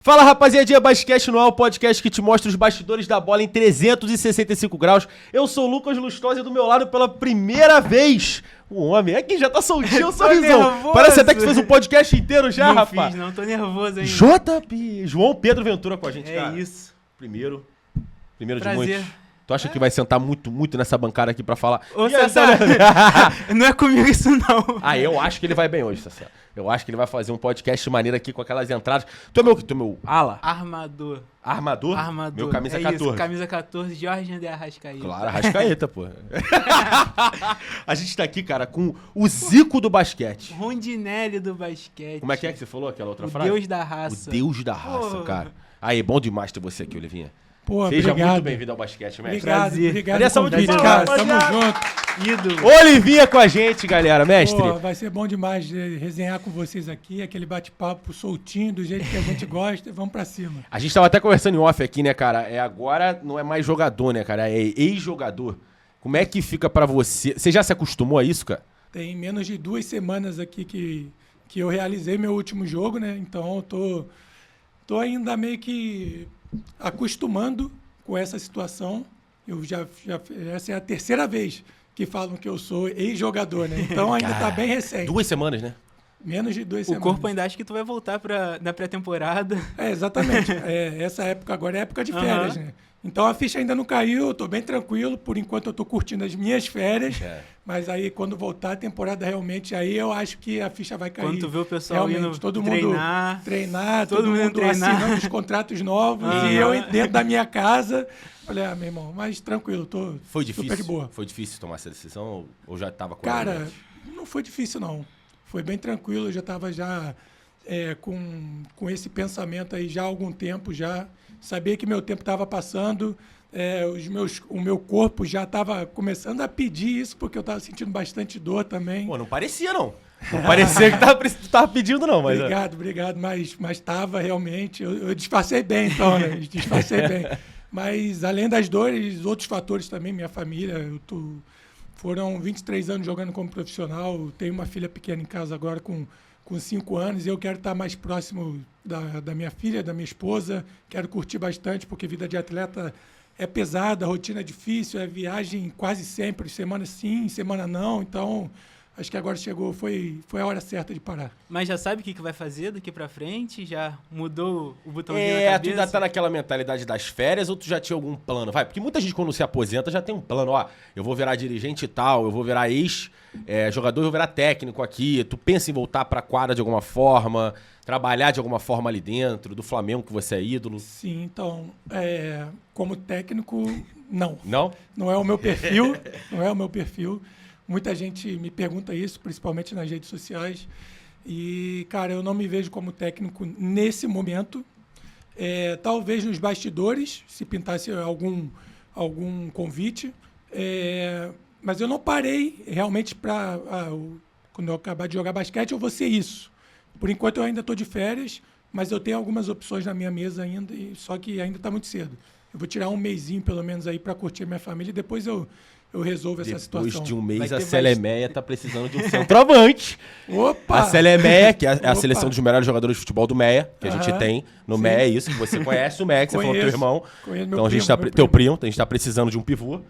Fala, rapaziadinha, Basquete no ar, o podcast que te mostra os bastidores da bola em 365 graus. Eu sou o Lucas Lustosa e do meu lado pela primeira vez o homem. Aqui já tá soltinho o sorrisão. Nervoso. Parece até que fez um podcast inteiro já, não rapaz. Fiz, não, tô nervoso ainda. JP, João Pedro Ventura com a gente, cara. É isso. Primeiro de Prazer. muitos. Tu acha que vai sentar muito nessa bancada aqui pra falar? Ô, E aí, Sassá, não é comigo isso não. Ah, eu acho que ele vai bem hoje, Sassá. Eu acho que ele vai fazer um podcast maneiro aqui com aquelas entradas. Tu é meu ala? Armador. Armador? Armador. Meu camisa é 14. Isso, camisa 14, Jorge André Arrascaeta. Claro, Arrascaeta, pô. A gente tá aqui, cara, com o Zico do basquete. Rondinelli do basquete. Como é que você falou aquela outra O frase? Deus da raça. O Deus da raça, Pô. cara. Aí, bom demais ter você aqui, Olivinha. Pô, Seja obrigado. muito bem-vindo ao basquete, mestre. Prazer. Obrigado Cadê a pelo salva de convite, palmas, cara. Tamo rapaziada? junto. Ídolo. Olivinha com a gente, galera. Mestre. Pô, vai ser bom demais resenhar com vocês aqui, aquele bate-papo soltinho, do jeito que a gente gosta. Vamos pra cima. A gente tava até conversando em off aqui, né, cara? Agora não é mais jogador, né, cara? É ex-jogador. Como é que fica pra você? Você já se acostumou a isso, cara? Tem menos de 2 semanas aqui que eu realizei meu último jogo, né? Então eu tô ainda meio que acostumando com essa situação. Eu essa é a terceira vez que falam que eu sou ex-jogador, né? Então ainda tá bem recente. 2 semanas, né? Menos de 2 O semanas. corpo ainda acha que tu vai voltar na pré-temporada. É, exatamente. Essa época agora é época de férias, né? Então a ficha ainda não caiu, eu tô bem tranquilo, por enquanto eu tô curtindo as minhas férias, mas aí quando voltar a temporada realmente, aí eu acho que a ficha vai cair. Quando tu vê o pessoal realmente, indo todo treinar, mundo treinar, todo mundo treinar. assinando os contratos novos, e eu dentro da minha casa, falei, meu irmão, mas tranquilo, tô Foi super difícil? de boa. Foi difícil tomar essa decisão ou já tava com Cara, não foi difícil não, foi bem tranquilo, eu já estava com esse pensamento aí já há algum tempo, já sabia que meu tempo estava passando, o meu corpo já estava começando a pedir isso, porque eu estava sentindo bastante dor também. Pô, não parecia, não. Não parecia que tu tava pedindo, não. Mas... Obrigado, mas estava realmente, eu disfarcei bem então, né? Disfarcei bem. Mas além das dores, outros fatores também, minha família, foram 23 anos jogando como profissional, tenho uma filha pequena em casa agora com 5 anos, e eu quero estar mais próximo da minha filha, da minha esposa, quero curtir bastante, porque vida de atleta é pesada, a rotina é difícil, é viagem quase sempre, semana sim, semana não, então acho que agora foi a hora certa de parar. Mas já sabe o que vai fazer daqui pra frente? Já mudou o botãozinho na tu cabeça? ainda tá naquela mentalidade das férias ou tu já tinha algum plano? Vai, porque muita gente quando se aposenta já tem um plano, ó, eu vou virar dirigente e tal, eu vou virar ex-jogador, eu vou virar técnico aqui, tu pensa em voltar pra quadra de alguma forma, trabalhar de alguma forma ali dentro, do Flamengo que você é ídolo? Sim, então, como técnico, não. Não? Não é o meu perfil, não é o meu perfil. Muita gente me pergunta isso, principalmente nas redes sociais. E, cara, eu não me vejo como técnico nesse momento. Talvez nos bastidores, se pintasse algum convite. Mas eu não parei realmente para... quando eu acabar de jogar basquete, eu vou ser isso. Por enquanto, eu ainda estou de férias, mas eu tenho algumas opções na minha mesa ainda, só que ainda está muito cedo. Eu vou tirar um mesinho, pelo menos, aí para curtir a minha família e depois eu resolvo essa situação. Depois de um mês, Vai a ter Selemeia tá precisando de um centroavante. Opa! A Selemeia, que é a Opa! seleção dos melhores jogadores de futebol do MEA, que a gente tem. No Sim. MEA é isso, que você conhece o MEA, que você falou do teu irmão. Conheço meu Então a gente primo, tá... meu Teu primo. primo, a gente tá precisando de um pivô.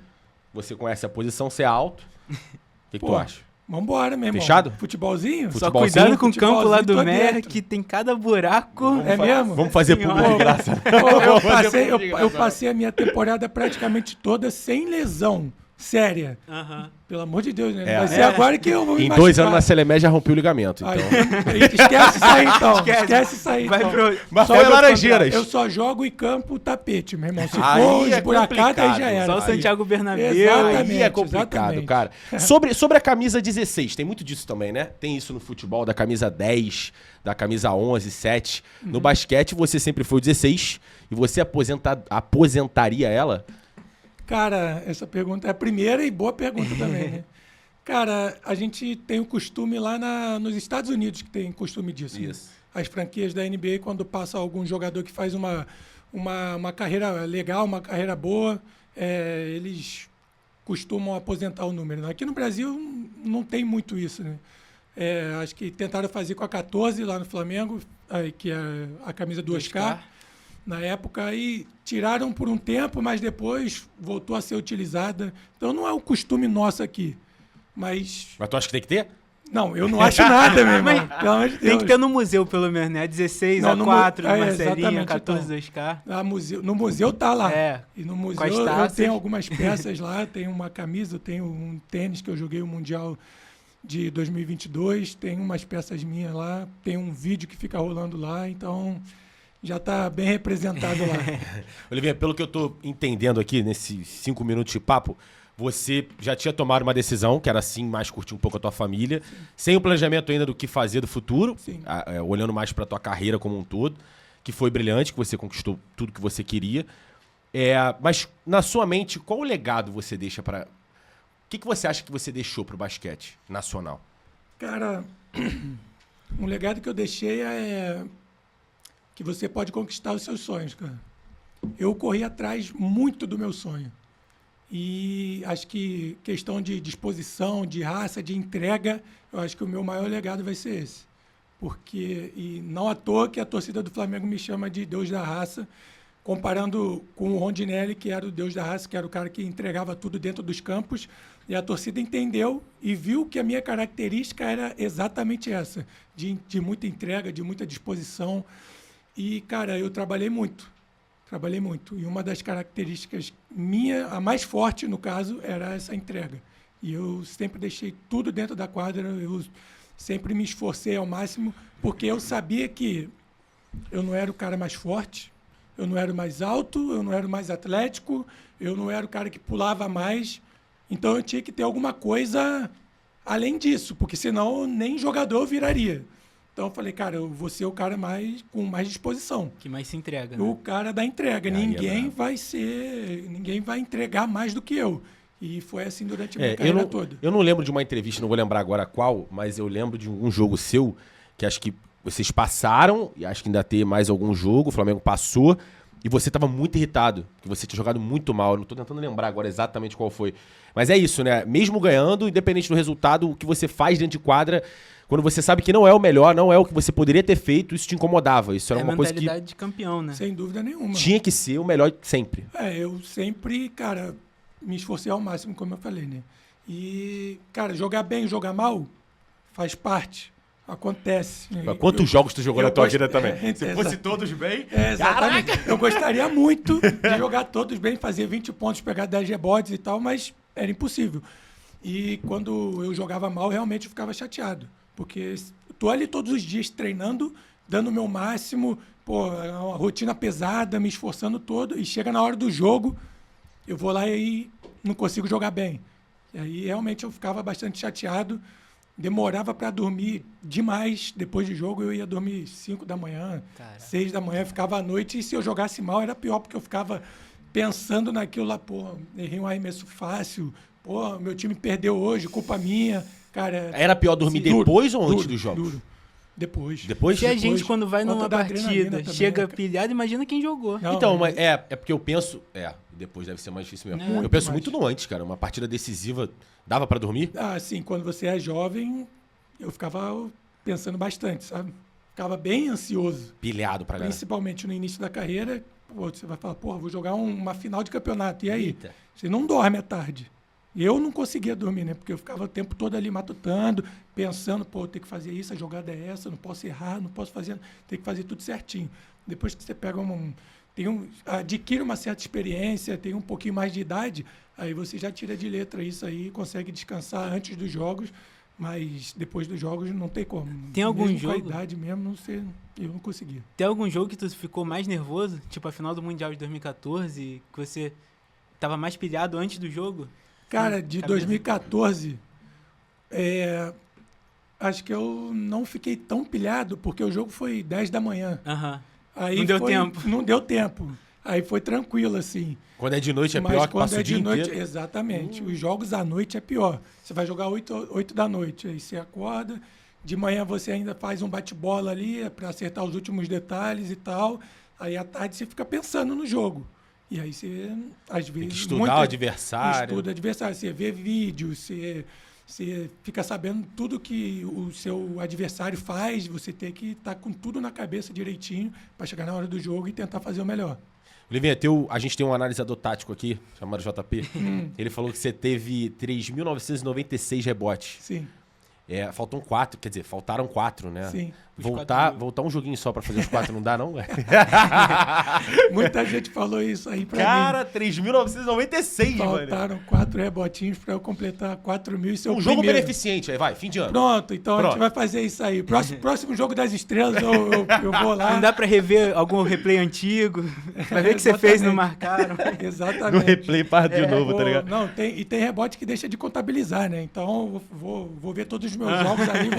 Você conhece a posição, ser alto. O que tu Pô, acha? Vambora, meu irmão. Fechado? Futebolzinho? Só Futebolzinho? cuidado com o campo lá do Futebolzinho, tô Mer, dentro. que tem cada buraco. Mesmo? Vamos fazer Senhora. público de graça. Pô, eu passei a minha temporada praticamente toda sem lesão séria. Aham. Pelo amor de Deus, né? É. Vai ser agora que eu vou me Em 2 anos na machucar. Selemeia já rompeu o ligamento. Então... Aí, esquece isso aí, então. Esquece isso aí, Vai então. pro... Mas Só foi eu- Laranjeiras. Eu só jogo em campo tapete, meu irmão. Se Aí for é esburacado, aí complicado. já era. Só o Aí- Santiago Bernabéu. Exatamente. Aí é complicado, exatamente. cara. Sobre a camisa 16, tem muito disso também, né? Tem isso no futebol, da camisa 10, da camisa 11, 7. No basquete, você sempre foi o 16 e você aposentaria ela? Cara, essa pergunta é a primeira e boa pergunta também, né? Cara, a gente tem o costume lá nos Estados Unidos, que tem costume disso. Isso. Né? As franquias da NBA, quando passa algum jogador que faz uma carreira legal, uma carreira boa, eles costumam aposentar o número. Né? Aqui no Brasil não tem muito isso, né? Acho que tentaram fazer com a 14 lá no Flamengo, aí, que é a camisa do Oscar, na época, aí tiraram por um tempo, mas depois voltou a ser utilizada. Então não é um costume nosso aqui. Mas Mas tu acha que tem que ter? não, eu não acho nada, meu irmão. Pelo amor de Deus. Tem que ter no museu, pelo menos, né? 16 Não, a no 4 mu- do é, Marcelinho, exatamente, 14 então. do Oscar. No museu tá lá. É, E no museu com as eu taças. tenho algumas peças lá, tenho uma camisa, tenho um tênis que eu joguei o Mundial de 2022, tem umas peças minhas lá, tem um vídeo que fica rolando lá, então já está bem representado lá. Olivinha, pelo que eu tô entendendo aqui, nesses 5 minutos de papo, você já tinha tomado uma decisão, que era assim, mais curtir um pouco a tua família, sem o planejamento ainda do que fazer do futuro, Sim. olhando mais pra tua carreira como um todo, que foi brilhante, que você conquistou tudo que você queria. Mas na sua mente, qual o legado você deixa para... O que você acha que você deixou pro basquete nacional? Cara, um legado que eu deixei é que você pode conquistar os seus sonhos, cara. Eu corri atrás muito do meu sonho. E acho que questão de disposição, de raça, de entrega, eu acho que o meu maior legado vai ser esse. E não à toa que a torcida do Flamengo me chama de Deus da Raça, comparando com o Rondinelli, que era o Deus da Raça, que era o cara que entregava tudo dentro dos campos. E a torcida entendeu e viu que a minha característica era exatamente essa, de muita entrega, de muita disposição. E, cara, eu trabalhei muito. E uma das características minha, a mais forte, no caso, era essa entrega. E eu sempre deixei tudo dentro da quadra, eu sempre me esforcei ao máximo, porque eu sabia que eu não era o cara mais forte, eu não era o mais alto, eu não era o mais atlético, eu não era o cara que pulava mais. Então eu tinha que ter alguma coisa além disso, porque senão nem jogador eu viraria. Então eu falei, cara, eu vou ser o cara com mais disposição. Que mais se entrega, né? O cara da entrega. Aí é Ninguém brabo. vai entregar mais do que eu. E foi assim durante a minha carreira toda. Eu não lembro de uma entrevista, não vou lembrar agora qual, mas eu lembro de um jogo seu, que acho que vocês passaram, e acho que ainda tem mais algum jogo, o Flamengo passou, e você estava muito irritado, que você tinha jogado muito mal. Eu não estou tentando lembrar agora exatamente qual foi. Mas é isso, né? Mesmo ganhando, independente do resultado, o que você faz dentro de quadra, quando você sabe que não é o melhor, não é o que você poderia ter feito, isso te incomodava. Isso era uma coisa que mentalidade de campeão, né? Sem dúvida nenhuma. tinha que ser o melhor sempre. Eu sempre, cara, me esforcei ao máximo, como eu falei, né? E, cara, jogar bem, jogar mal, faz parte. Acontece. Mas quantos jogos tu jogou na tua vida também? Se fosse todos bem... Exatamente. Eu gostaria muito de jogar todos bem, fazer 20 pontos, pegar 10 rebotes e tal, mas era impossível. E quando eu jogava mal, realmente eu ficava chateado. Porque tô ali todos os dias treinando, dando o meu máximo, é uma rotina pesada, me esforçando todo, e chega na hora do jogo, eu vou lá e não consigo jogar bem. E aí realmente eu ficava bastante chateado, demorava para dormir demais. Depois de jogo eu ia dormir 5 da manhã, 6 da manhã, ficava à noite, e se eu jogasse mal era pior, porque eu ficava pensando naquilo lá, errei um arremesso fácil, meu time perdeu hoje, culpa minha. Cara, era pior dormir depois ou antes dos jogos? Duro. Depois. Se a gente, quando vai numa partida, também, chega né, pilhado, imagina quem jogou. Não, então, mas é porque eu penso... depois deve ser mais difícil mesmo. Muito eu penso mais. muito no antes, cara. Uma partida decisiva, dava pra dormir? Sim, quando você é jovem, eu ficava pensando bastante, sabe? Ficava bem ansioso. Pilhado pra galera. Principalmente no início da carreira, você vai falar, vou jogar uma final de campeonato. E aí? Eita. Você não dorme à tarde. Eu não conseguia dormir, né? Porque eu ficava o tempo todo ali matutando, pensando, tem que fazer isso, a jogada é essa, não posso errar, não posso fazer, tem que fazer tudo certinho. Depois que você pega adquire uma certa experiência, tem um pouquinho mais de idade, aí você já tira de letra isso aí, consegue descansar antes dos jogos, mas depois dos jogos não tem como. Tem algum mesmo jogo? Com a idade mesmo, não sei, eu não conseguia. Tem algum jogo que tu ficou mais nervoso? Tipo a final do Mundial de 2014, que você tava mais pilhado antes do jogo? Cara, de 2014, acho que eu não fiquei tão pilhado, porque o jogo foi 10 da manhã. Aí não deu tempo. Não deu tempo. Aí foi tranquilo, assim. Quando é de noite é Mas pior, que quando passa é o dia de noite, inteiro. exatamente. Os jogos à noite é pior. Você vai jogar 8 da noite, aí você acorda, de manhã você ainda faz um bate-bola ali para acertar os últimos detalhes e tal. Aí à tarde você fica pensando no jogo. E aí você, às vezes... Tem que estudar o adversário. Estuda o adversário. Você vê vídeo, você Você fica sabendo tudo que o seu adversário faz, você tem que estar com tudo na cabeça direitinho para chegar na hora do jogo e tentar fazer o melhor. Livinha, a gente tem um analisador tático aqui, chamado JP. Ele falou que você teve 3.996 rebotes. Sim, Faltaram 4, né? sim. Voltar um joguinho só pra fazer os 4 não dá, não? Muita gente falou isso aí pra Cara, mim. 3.996, mano. Faltaram 4 rebotinhos para eu completar 4.000 e ser o Um jogo primeiro. beneficente aí, vai, fim de ano. Pronto, então a Pronto. gente vai fazer isso aí. Próximo jogo das estrelas eu vou lá. Não dá pra rever algum replay antigo? Vai ver o que você fez e não marcaram. Exatamente. No replay, parte de novo, tá ligado? Não, tem rebote que deixa de contabilizar, né? Então vou ver todos os meus jogos ali,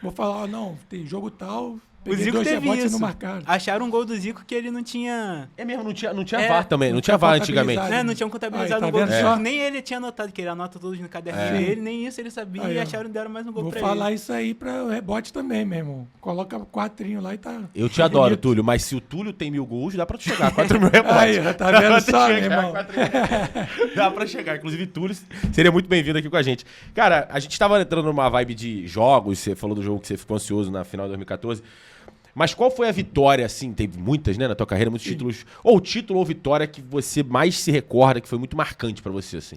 vou falar, não, tem jogo tal, O peguei Zico 2 teve rebotes e isso. não marcaram. Acharam um gol do Zico que ele não tinha... É mesmo, não tinha É, VAR também, não não tinha tinha VAR antigamente. contabilizado. Não tinham contabilizado Aí, tá o gol do vendo Zico. só? Nem ele tinha notado, que ele anota todos no caderninho É. dele, nem isso ele sabia Aí, e ó. acharam e deram mais um gol Vou pra falar ele. isso aí para o rebote também, meu irmão. Coloca 4 lá e tá. Eu te tá adoro, bonito. Túlio, mas se o Túlio tem 1.000 gols, dá pra tu chegar. 4.000 rebotes. Aí, ó, tá vendo só, meu irmão? Dá pra chegar. Inclusive, Túlio seria muito bem-vindo aqui com a gente. Cara, a gente tava entrando numa vibe de jogos, você falou do jogo que você ficou ansioso na final de 2014. Mas qual foi a vitória, assim, teve muitas, né, na tua carreira, muitos Sim. títulos, ou título ou vitória que você mais se recorda, que foi muito marcante pra você, assim?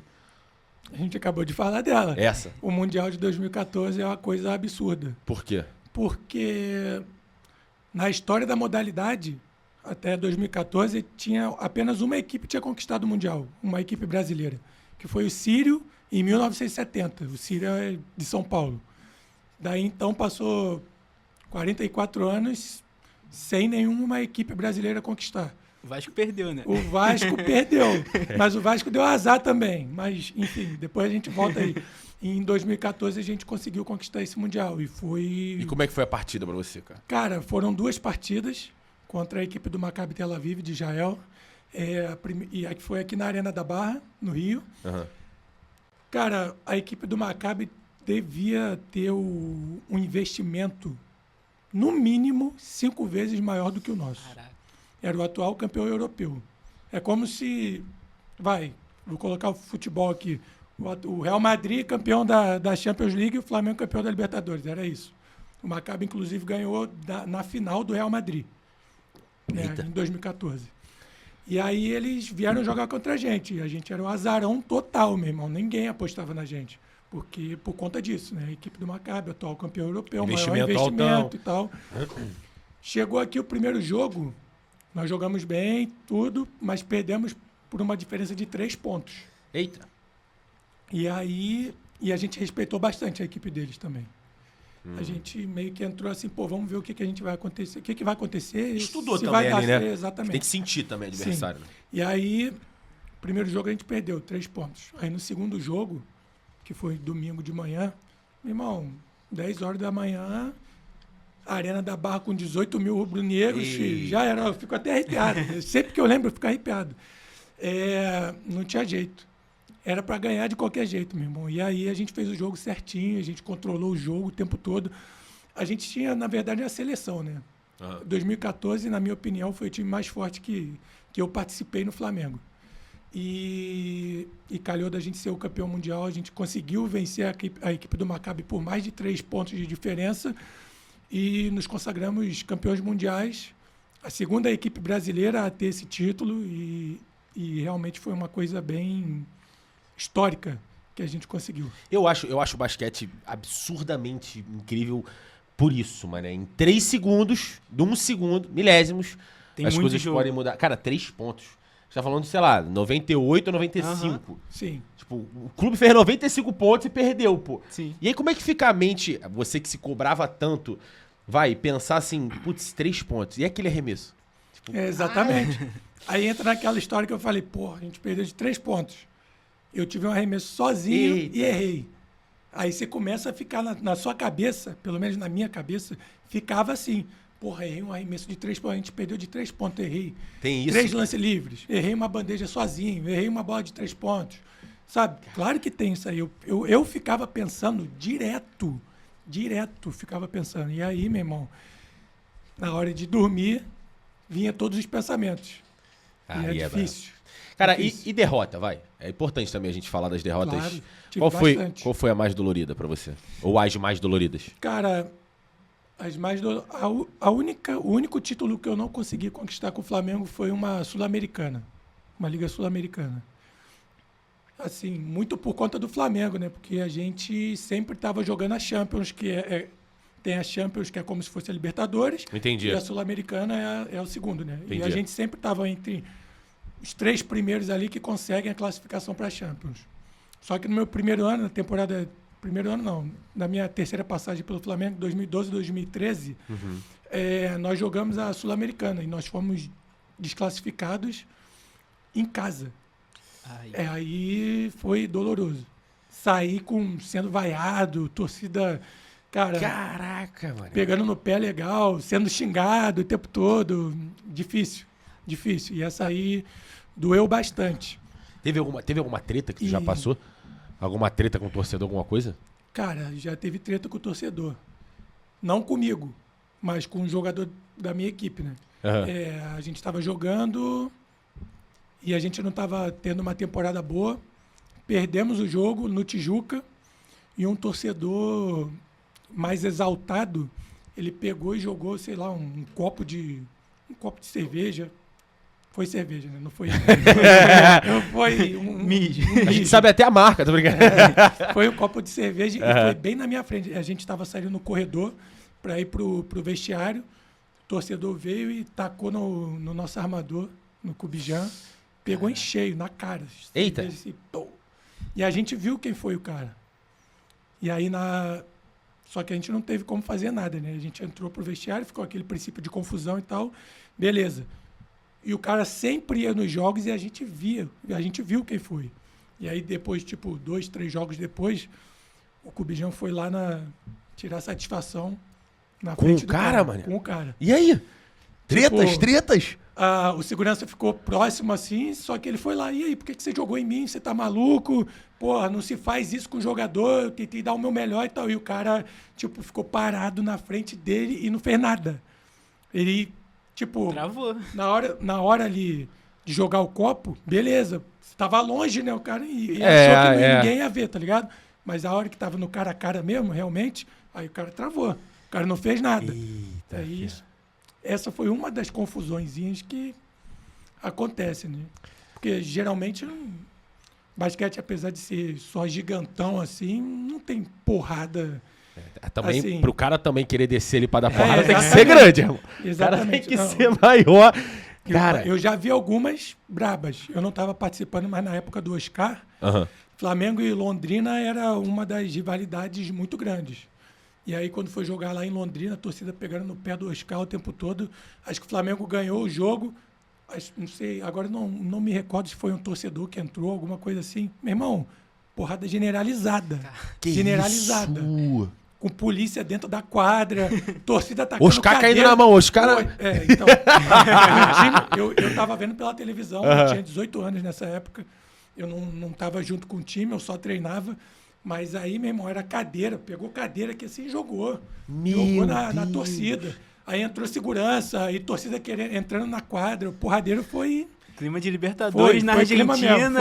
A gente acabou de falar dela. Essa. O Mundial de 2014 é uma coisa absurda. Por quê? Porque na história da modalidade, até 2014, tinha apenas uma equipe que tinha conquistado o Mundial, uma equipe brasileira, que foi o Sírio em 1970. O Sírio é de São Paulo. Daí então passou 44 anos sem nenhuma equipe brasileira conquistar. O Vasco perdeu, né? O Vasco perdeu, mas o Vasco deu azar também. Mas, enfim, depois a gente volta aí. Em 2014 a gente conseguiu conquistar esse Mundial e foi... E como é que foi a partida pra você, cara? Cara, foram 2 partidas contra a equipe do Maccabi Tel Aviv de Israel. E a que foi aqui na Arena da Barra, no Rio. Aham. Cara, a equipe do Maccabi devia ter um investimento, no mínimo, 5 vezes maior do que o nosso. Caraca. Era o atual campeão europeu. É como se... vou colocar o futebol aqui. O Real Madrid campeão da Champions League e o Flamengo campeão da Libertadores. Era isso. O Maccabi, inclusive, ganhou na final do Real Madrid, né, em 2014. E aí eles vieram jogar contra a gente. E a gente era um azarão total, meu irmão. Ninguém apostava na gente. Porque, por conta disso, né? A equipe do Maccabi, atual campeão europeu, maior Investimento investimento e tal. Chegou aqui o primeiro jogo, nós jogamos bem, tudo, mas perdemos por uma diferença de 3 pontos. Eita. E aí, a gente respeitou bastante a equipe deles também. A gente meio que entrou assim, pô, vamos ver o que a gente vai acontecer, o que vai acontecer. Estudou se também vai ali, dar né? certo, exatamente. Tem que sentir também o adversário, né? E aí, primeiro jogo a gente perdeu 3 pontos. Aí no segundo jogo, que foi domingo de manhã, meu irmão, 10 horas da manhã, a Arena da Barra com 18 mil rubro-negros, filho, já era, eu fico até arrepiado. Sempre que eu lembro, eu fico arrepiado. Não tinha jeito. Era para ganhar de qualquer jeito, meu irmão. E aí a gente fez o jogo certinho, a gente controlou o jogo o tempo todo. A gente tinha, na verdade, a seleção, né? 2014, na minha opinião, foi o time mais forte que eu participei no Flamengo. E calhou da gente ser o campeão mundial. A gente conseguiu vencer a equipe do Maccabi por mais de 3 pontos de diferença e nos consagramos campeões mundiais. A segunda equipe brasileira a ter esse título e realmente foi uma coisa bem histórica que a gente conseguiu. Eu acho o basquete absurdamente incrível por isso, mano. Em 3 segundos, de 1 segundo, milésimos, Tem as muito coisas jogo. podem mudar. Cara, 3 pontos. Você tá falando, sei lá, 98 ou 95. Sim. Tipo, o clube fez 95 pontos e perdeu, pô. Sim. E aí, como é que fica a mente, você que se cobrava tanto, vai pensar assim, putz, 3 pontos. E aquele arremesso? Tipo, Exatamente. Aí entra naquela história que eu falei, pô, a gente perdeu de 3 pontos. Eu tive um arremesso sozinho Eita. e errei. Aí você começa a ficar na sua cabeça, pelo menos na minha cabeça, ficava assim, porra, errei um arremesso de 3 pontos, a gente perdeu de 3 pontos, errei. Tem isso? 3 lances livres, errei uma bandeja sozinho, errei uma bola de 3 pontos. Sabe? Claro que tem isso aí. Eu ficava pensando direto, ficava pensando. E aí, meu irmão, na hora de dormir, vinha todos os pensamentos. E é difícil. Cara, difícil. e derrota, vai? É importante também a gente falar das derrotas. Claro, tive bastante. Qual foi a mais dolorida pra você? Ou as mais doloridas? Cara, o único título que eu não consegui conquistar com o Flamengo foi uma Sul-Americana. Uma Liga Sul-Americana. Assim, muito por conta do Flamengo, né? Porque a gente sempre estava jogando a Champions, tem a Champions, que é como se fosse a Libertadores. Entendi. E a Sul-Americana é o segundo, né? Entendi. E a gente sempre estava entre os 3 primeiros ali que conseguem a classificação para a Champions. Só que no meu primeiro ano, na temporada... Primeiro ano não, na minha terceira passagem pelo Flamengo, 2012 2013, nós jogamos a Sul-Americana e nós fomos desclassificados em casa. Aí foi doloroso. Saí sendo vaiado, torcida, cara... Caraca, mano. Pegando no pé legal, sendo xingado o tempo todo. Difícil. E essa aí doeu bastante. Teve alguma treta que tu já passou? Alguma treta com o torcedor, alguma coisa? Cara, já teve treta com o torcedor. Não comigo, mas com um jogador da minha equipe, né? Uhum. A gente estava jogando e a gente não estava tendo uma temporada boa. Perdemos o jogo no Tijuca e um torcedor mais exaltado, ele pegou e jogou, sei lá, um copo de cerveja. Foi cerveja, né? Não foi. Não foi mijo. A gente sabe até a marca, tô brincando. Foi um copo de cerveja e foi bem na minha frente. A gente estava saindo no corredor para ir pro vestiário. O torcedor veio e tacou no nosso armador, no Cubijan. Pegou em cheio, na cara. Eita! Assim, e a gente viu quem foi o cara. E aí Só que a gente não teve como fazer nada, né? A gente entrou pro vestiário, ficou aquele princípio de confusão e tal. Beleza. E o cara sempre ia nos jogos e a gente viu quem foi. E aí depois, 2, 3 jogos depois, o Cubijan foi lá tirar satisfação na frente do cara, mano? Com o cara. E aí? Tretas? O segurança ficou próximo assim, só que ele foi lá, e aí, por que você jogou em mim? Você tá maluco? Porra, não se faz isso com o jogador, eu tentei dar o meu melhor e tal. E o cara, ficou parado na frente dele e não fez nada. Ele... Travou. Na hora ali de jogar o copo, beleza. Tava longe, né? O cara e achou que ninguém ia ver, tá ligado? Mas a hora que tava no cara a cara mesmo, realmente, aí o cara travou. O cara não fez nada. Eita, é isso. Essa foi uma das confusõezinhas que acontece, né? Porque geralmente basquete, apesar de ser só gigantão assim, não tem porrada. Também, assim, pro cara também querer descer ali pra dar porrada, tem que ser grande, irmão. Exatamente. O cara tem que ser maior. Cara, eu já vi algumas brabas. Eu não estava participando, mas na época do Oscar, Flamengo e Londrina era uma das rivalidades muito grandes. E aí, quando foi jogar lá em Londrina, a torcida pegando no pé do Oscar o tempo todo. Acho que o Flamengo ganhou o jogo. Não sei, agora não me recordo se foi um torcedor que entrou, alguma coisa assim. Meu irmão, porrada generalizada. Generalizada. Isso? Com polícia dentro da quadra, torcida atacando Oscar caindo na mão, Oscar... Então, eu tava vendo pela televisão, eu tinha 18 anos nessa época, eu não tava junto com o time, eu só treinava, mas aí, meu irmão, era cadeira, pegou cadeira que assim jogou na torcida. Aí entrou segurança, aí torcida entrando na quadra, o porradeiro foi... Clima de Libertadores na Argentina.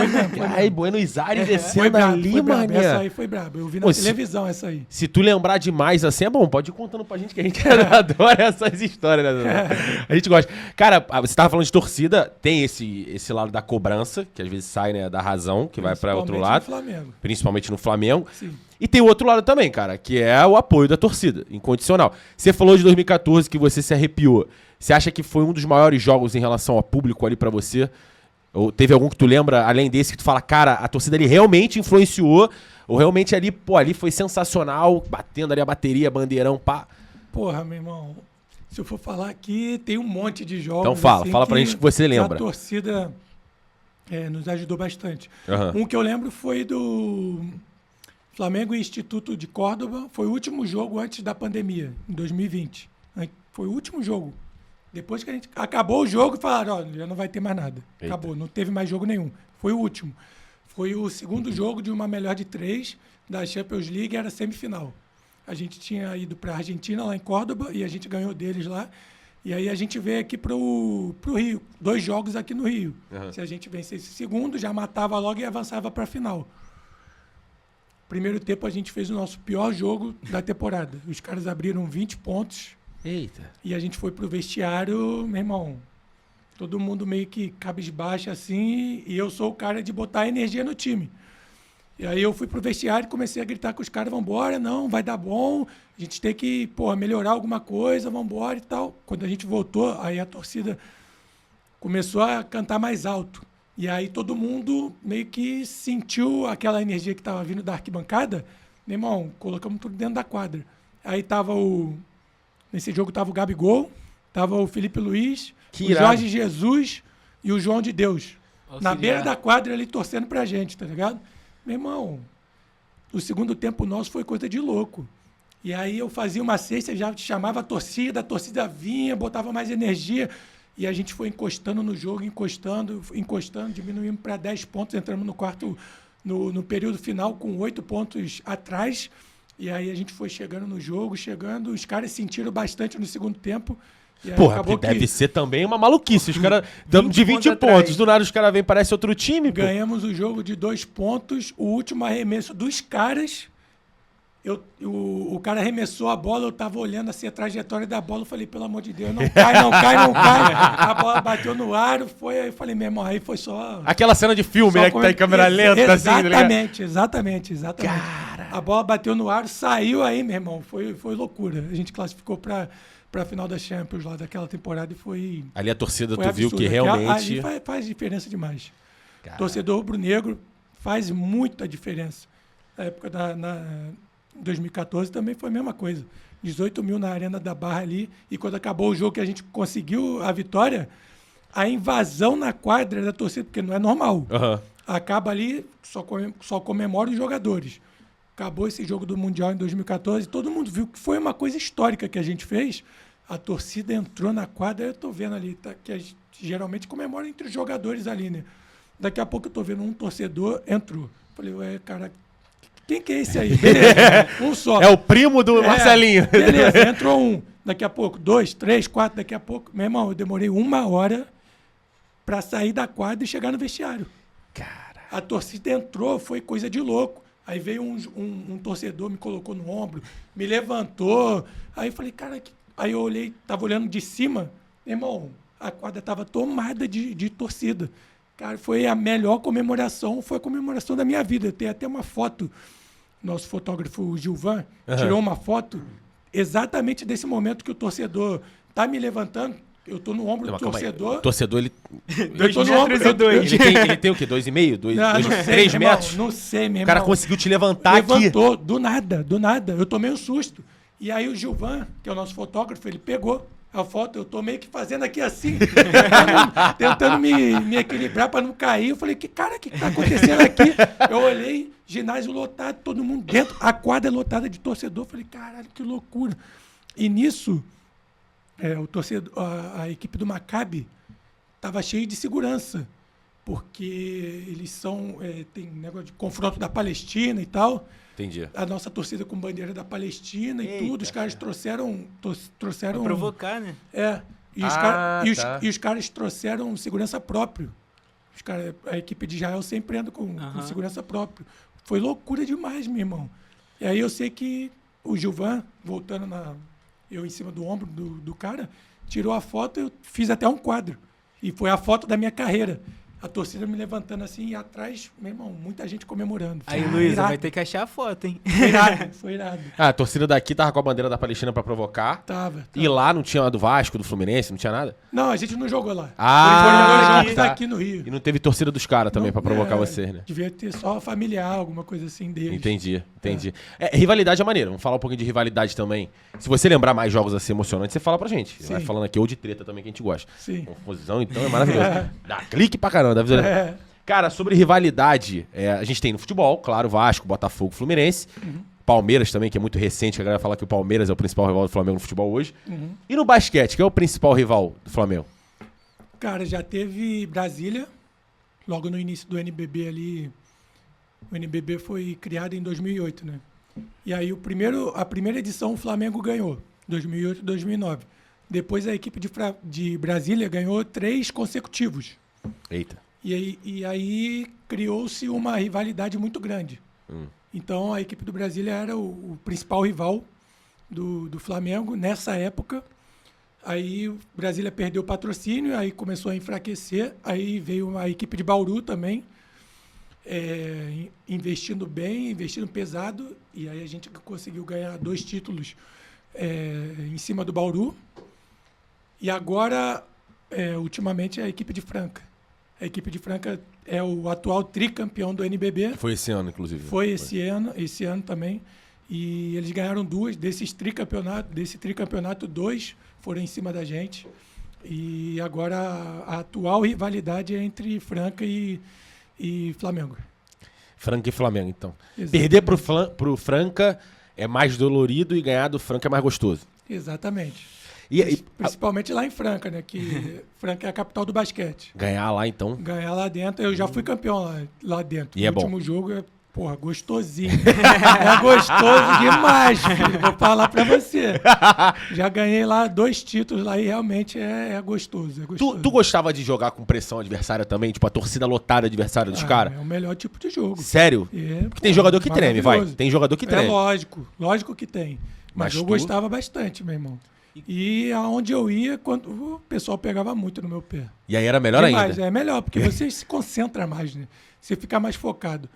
Aí, Buenos Aires descendo ali, mano. Essa aí foi braba. Eu vi na televisão essa aí. Se tu lembrar demais assim, é bom. Pode ir contando pra gente que a gente adora essas histórias, né? A gente gosta. Cara, você tava falando de torcida, tem esse lado da cobrança, que às vezes sai, né, da razão, que vai pra outro lado. Principalmente no Flamengo. Sim. E tem o outro lado também, cara, que é o apoio da torcida, incondicional. Você falou de 2014 que você se arrepiou. Você acha que foi um dos maiores jogos em relação ao público ali pra você? Ou teve algum que tu lembra, além desse, que tu fala, cara, a torcida ali realmente influenciou, ou realmente ali, ali foi sensacional, batendo ali a bateria, bandeirão, pá. Porra, meu irmão, se eu for falar aqui, tem um monte de jogos. Então fala pra gente que você lembra. A torcida nos ajudou bastante. Um que eu lembro foi do Flamengo e Instituto de Córdoba, foi o último jogo antes da pandemia, em 2020. Foi o último jogo. Depois que a gente acabou o jogo, falaram, ó, já não vai ter mais nada. Eita. Acabou, não teve mais jogo nenhum. Foi o último. Foi o segundo jogo de uma melhor de 3 da Champions League, era semifinal. A gente tinha ido para a Argentina, lá em Córdoba, e a gente ganhou deles lá. E aí a gente veio aqui pro Rio. 2 jogos aqui no Rio. Uhum. Se a gente vencesse esse segundo, já matava logo e avançava para a final. Primeiro tempo a gente fez o nosso pior jogo da temporada. Os caras abriram 20 pontos. Eita. E a gente foi pro vestiário, meu irmão. Todo mundo meio que cabisbaixo assim. E eu sou o cara de botar energia no time. E aí eu fui pro vestiário e comecei a gritar com os caras, vambora, não, vai dar bom, a gente tem que, melhorar alguma coisa, vambora e tal. Quando a gente voltou, aí a torcida começou a cantar mais alto. E aí todo mundo meio que sentiu aquela energia que estava vindo da arquibancada. Meu irmão, colocamos tudo dentro da quadra. Aí tava nesse jogo tava o Gabigol, tava o Felipe Luiz, Que o irado. Jorge Jesus e o João de Deus. Na Auxiliar. beira da quadra ali torcendo pra gente, tá ligado? Meu irmão, o segundo tempo nosso foi coisa de louco. E aí eu fazia uma cesta, já chamava a torcida vinha, botava mais energia. E a gente foi encostando no jogo, encostando, diminuímos para 10 pontos, entramos no quarto, no período final com 8 pontos atrás. E aí a gente foi chegando no jogo, os caras sentiram bastante no segundo tempo. E aí Porra, porque deve ser também uma maluquice. Os caras damos de 20 pontos atrás. pontos. Do nada os caras vêm, parece outro time, pô. Ganhamos o jogo de 2 pontos. O último arremesso dos caras. O cara arremessou a bola, eu tava olhando assim a trajetória da bola. Eu falei, pelo amor de Deus, não cai. A bola bateu no aro. Aí eu falei, meu irmão, aí foi só. Aquela cena de filme, só né? Que tá em câmera lenta, assim, tá ligado? Exatamente. Cara. A bola bateu no aro, saiu aí, meu irmão. Foi loucura. A gente classificou pra final da Champions lá daquela temporada e foi. Ali a torcida, Foi tu viu absurdo. que realmente. Ali faz diferença demais. Cara. Torcedor rubro-negro faz muita diferença. Na época em 2014 também foi a mesma coisa. 18 mil na Arena da Barra ali. E quando acabou o jogo que a gente conseguiu a vitória, a invasão na quadra da torcida, porque não é normal. Aham. Acaba ali, só comemora os jogadores. Acabou esse jogo do Mundial em 2014, todo mundo viu que foi uma coisa histórica que a gente fez. A torcida entrou na quadra, eu tô vendo ali, tá, que a gente geralmente comemora entre os jogadores ali, né? Daqui a pouco eu tô vendo um torcedor entrou. Falei, ué, cara, quem que é esse aí? Beleza, um só. É o primo do Marcelinho. Beleza, entrou um. Daqui a pouco, 2, 3, 4, daqui a pouco. Meu irmão, eu demorei 1 hora pra sair da quadra e chegar no vestiário. Cara. A torcida entrou, foi coisa de louco. Aí veio um torcedor, me colocou no ombro, me levantou. Aí eu falei, cara, aí eu olhei, tava olhando de cima, meu irmão, a quadra tava tomada de torcida. Cara, foi a melhor comemoração, foi a comemoração da minha vida. Tem até uma foto, nosso fotógrafo o Gilvan tirou uma foto exatamente desse momento que o torcedor tá me levantando. Eu tô no ombro do torcedor. O torcedor, ele. 2 tô no ombro, metros e 2. Ele tem o quê? 2,5? Não sei, 3 meu irmão, metros? não sei, meu irmão. O cara conseguiu te levantar aqui. Levantou, do nada. Eu tomei um susto. E aí o Gilvan, que é o nosso fotógrafo, ele pegou a foto, eu tô meio que fazendo aqui assim, tentando me equilibrar para não cair. Eu falei, que tá acontecendo aqui? Eu olhei, ginásio lotado, todo mundo dentro, a quadra lotada de torcedor. Eu falei, caralho, que loucura. E nisso, o torcedor, a equipe do Maccabi estava cheia de segurança, porque eles tem negócio de confronto da Palestina e tal. Entendi. A nossa torcida com bandeira da Palestina e Eita, tudo. Os caras trouxeram Pra provocar, né? E os caras trouxeram segurança próprio. A equipe de Israel sempre anda com segurança própria. Foi loucura demais, meu irmão. E aí eu sei que o Gilvan, voltando eu em cima do ombro do cara, tirou a foto, eu fiz até um quadro. E foi a foto da minha carreira. A torcida me levantando assim e atrás, meu irmão, muita gente comemorando. Aí, Luísa, vai ter que achar a foto, hein? Foi irado. A torcida daqui tava com a bandeira da Palestina pra provocar. Tava. E lá não tinha a do Vasco, do Fluminense, não tinha nada? Não, a gente não jogou lá. Ah, Foi jogos aqui no Rio. E não teve torcida dos caras também pra provocar É, vocês, né? Devia ter só familiar, alguma coisa assim deles. Entendi. Rivalidade é maneiro. Vamos falar um pouquinho de rivalidade também. Se você lembrar mais jogos assim emocionantes, você fala pra gente. Você vai Sim. falando aqui, ou de treta também, que a gente gosta. Sim. Confusão, então, é maravilhoso. Dá clique pra caramba, dá visualização. Cara, sobre rivalidade, a gente tem no futebol, claro, Vasco, Botafogo, Fluminense. Palmeiras também, que é muito recente, a galera fala que o Palmeiras é o principal rival do Flamengo no futebol hoje. E no basquete, que é o principal rival do Flamengo? Cara, já teve Brasília, logo no início do NBB ali. O NBB foi criado em 2008, né? E aí a primeira edição o Flamengo ganhou, 2008 e 2009. Depois a equipe de Brasília ganhou 3 consecutivos. Eita. E aí criou-se uma rivalidade muito grande. Então a equipe do Brasília era o principal rival do Flamengo nessa época. Aí o Brasília perdeu o patrocínio, aí começou a enfraquecer. Aí veio a equipe de Bauru também, investindo bem, investindo pesado. E aí a gente conseguiu ganhar 2 títulos em cima do Bauru. E agora, ultimamente, é a equipe de Franca. A equipe de Franca é o atual tricampeão do NBB. Foi esse ano, inclusive. Foi esse ano também. E eles ganharam 2 desse tricampeonato, 2 foram em cima da gente. E agora a atual rivalidade é entre Franca e Flamengo. Franca e Flamengo, então. Exatamente. Perder pro Franca é mais dolorido e ganhar do Franca é mais gostoso. Exatamente. E Principalmente lá em Franca, né? Que Franca é a capital do basquete. ganhar lá, então. Ganhar lá dentro, eu já fui campeão lá dentro. E o é bom. último jogo é, porra, gostosinho. É gostoso demais, filho. Vou falar pra você. Já ganhei lá 2 títulos lá e realmente é gostoso. É gostoso. Tu gostava de jogar com pressão adversária também? Tipo, a torcida lotada adversária dos caras? É o melhor tipo de jogo. Sério? Porque tem jogador que treme, vai. Tem jogador que treme. É lógico que tem. Mas eu tu- gostava bastante, meu irmão. E aonde eu ia, quando o pessoal pegava muito no meu pé. E aí era melhor Demais, ainda. é melhor, porque você se concentra mais, né? Você fica mais focado.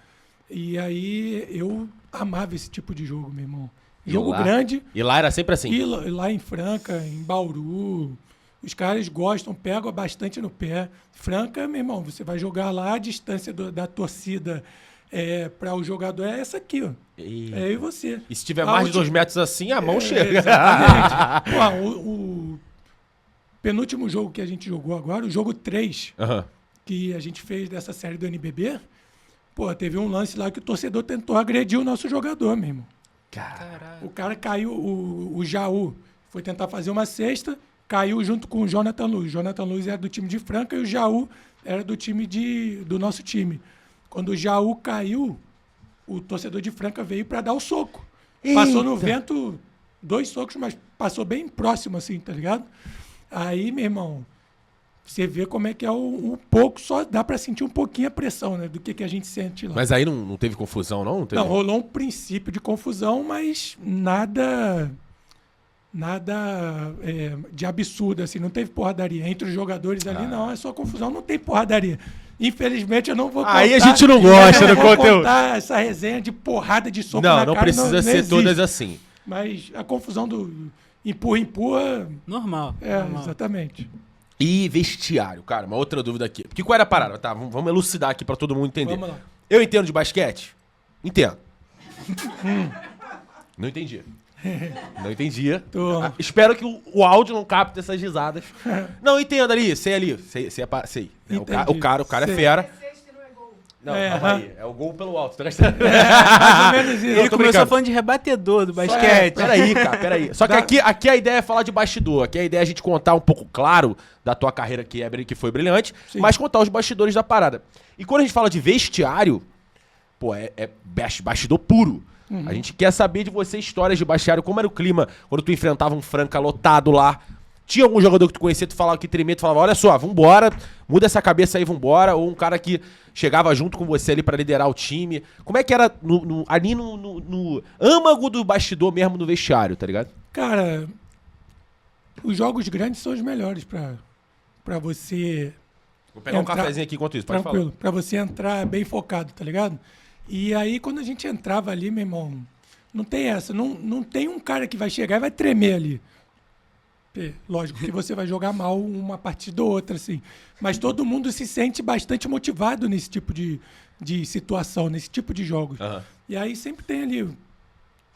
E aí eu amava esse tipo de jogo, meu irmão. Jogo lá? grande. E lá era sempre assim. E lá em Franca, em Bauru, os caras gostam, pegam bastante no pé. Franca, meu irmão, você vai jogar lá, a distância da torcida para o jogador é essa aqui, ó. E... É eu e você. E se tiver mais de 2 metros assim, a mão chega. Exatamente. Pô, o penúltimo jogo que a gente jogou agora, o jogo 3, Aham. que a gente fez dessa série do NBB, pô, teve um lance lá que o torcedor tentou agredir o nosso jogador, meu irmão. Caralho. O cara caiu, o Jaú foi tentar fazer uma cesta, caiu junto com o Jonathan Luz. O Jonathan Luz era do time de Franca e o Jaú era do time do nosso time. Quando o Jaú caiu, o torcedor de Franca veio para dar o soco. Passou no vento 2 socos, mas passou bem próximo assim, tá ligado? Aí, meu irmão, você vê como é que é um pouco, só dá para sentir um pouquinho a pressão, né, do que a gente sente lá. Mas aí não teve confusão, não? Não teve? Não, rolou um princípio de confusão, mas nada de absurdo, assim, não teve porradaria. Entre os jogadores ali, não, é só confusão, não tem porradaria. Infelizmente, eu não vou contar. Aí a gente não gosta eu do não vou conteúdo. contar essa resenha de porrada de soco na cara. Não precisa ser existe. todas assim. Mas a confusão do empurra, Normal. normal. exatamente. E vestiário, cara, uma outra dúvida aqui. Porque qual era a parada? Tá, vamos elucidar aqui pra todo mundo entender. Vamos lá. Eu entendo de basquete? Entendo. Não entendi. Não entendia. Tô. Espero que o áudio não capte essas risadas. Não, entendo ali, sei ali. Sei. É, Entendi. o cara é Sei. fera. Sexta não é gol. Não, É, calma aham. aí. É o gol pelo alto. Tá gastando? Mais ou menos isso. Ele tô começou brincando. falando de rebatedor do basquete. Peraí, cara, peraí. Só que aqui a ideia é falar de bastidor. Aqui a ideia é a gente contar um pouco, claro, da tua carreira que foi brilhante, Sim. mas contar os bastidores da parada. E quando a gente fala de vestiário, pô, é bastidor puro. A gente quer saber de você histórias de vestiário, como era o clima quando tu enfrentava um Franca lotado lá. Tinha algum jogador que tu conhecia, tu falava que tremia, tu falava, olha só, vambora, muda essa cabeça aí, vambora. Ou um cara que chegava junto com você ali pra liderar o time. Como é que era ali no âmago do bastidor mesmo no vestiário, tá ligado? Cara, os jogos grandes são os melhores pra você Vou pegar um Entrar- cafezinho aqui enquanto isso, pode tranquilo, pra você entrar bem focado, tá ligado? E aí, quando a gente entrava ali, meu irmão, não tem essa. Não tem um cara que vai chegar e vai tremer ali. Lógico que você vai jogar mal uma partida ou outra, assim. Mas todo mundo se sente bastante motivado nesse tipo de situação, nesse tipo de jogos. Aham. E aí sempre tem ali.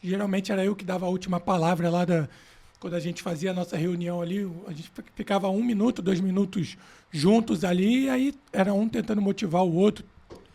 Geralmente era eu que dava a última palavra lá quando a gente fazia a nossa reunião ali. A gente ficava 1 minuto, 2 minutos juntos ali, e aí era um tentando motivar o outro.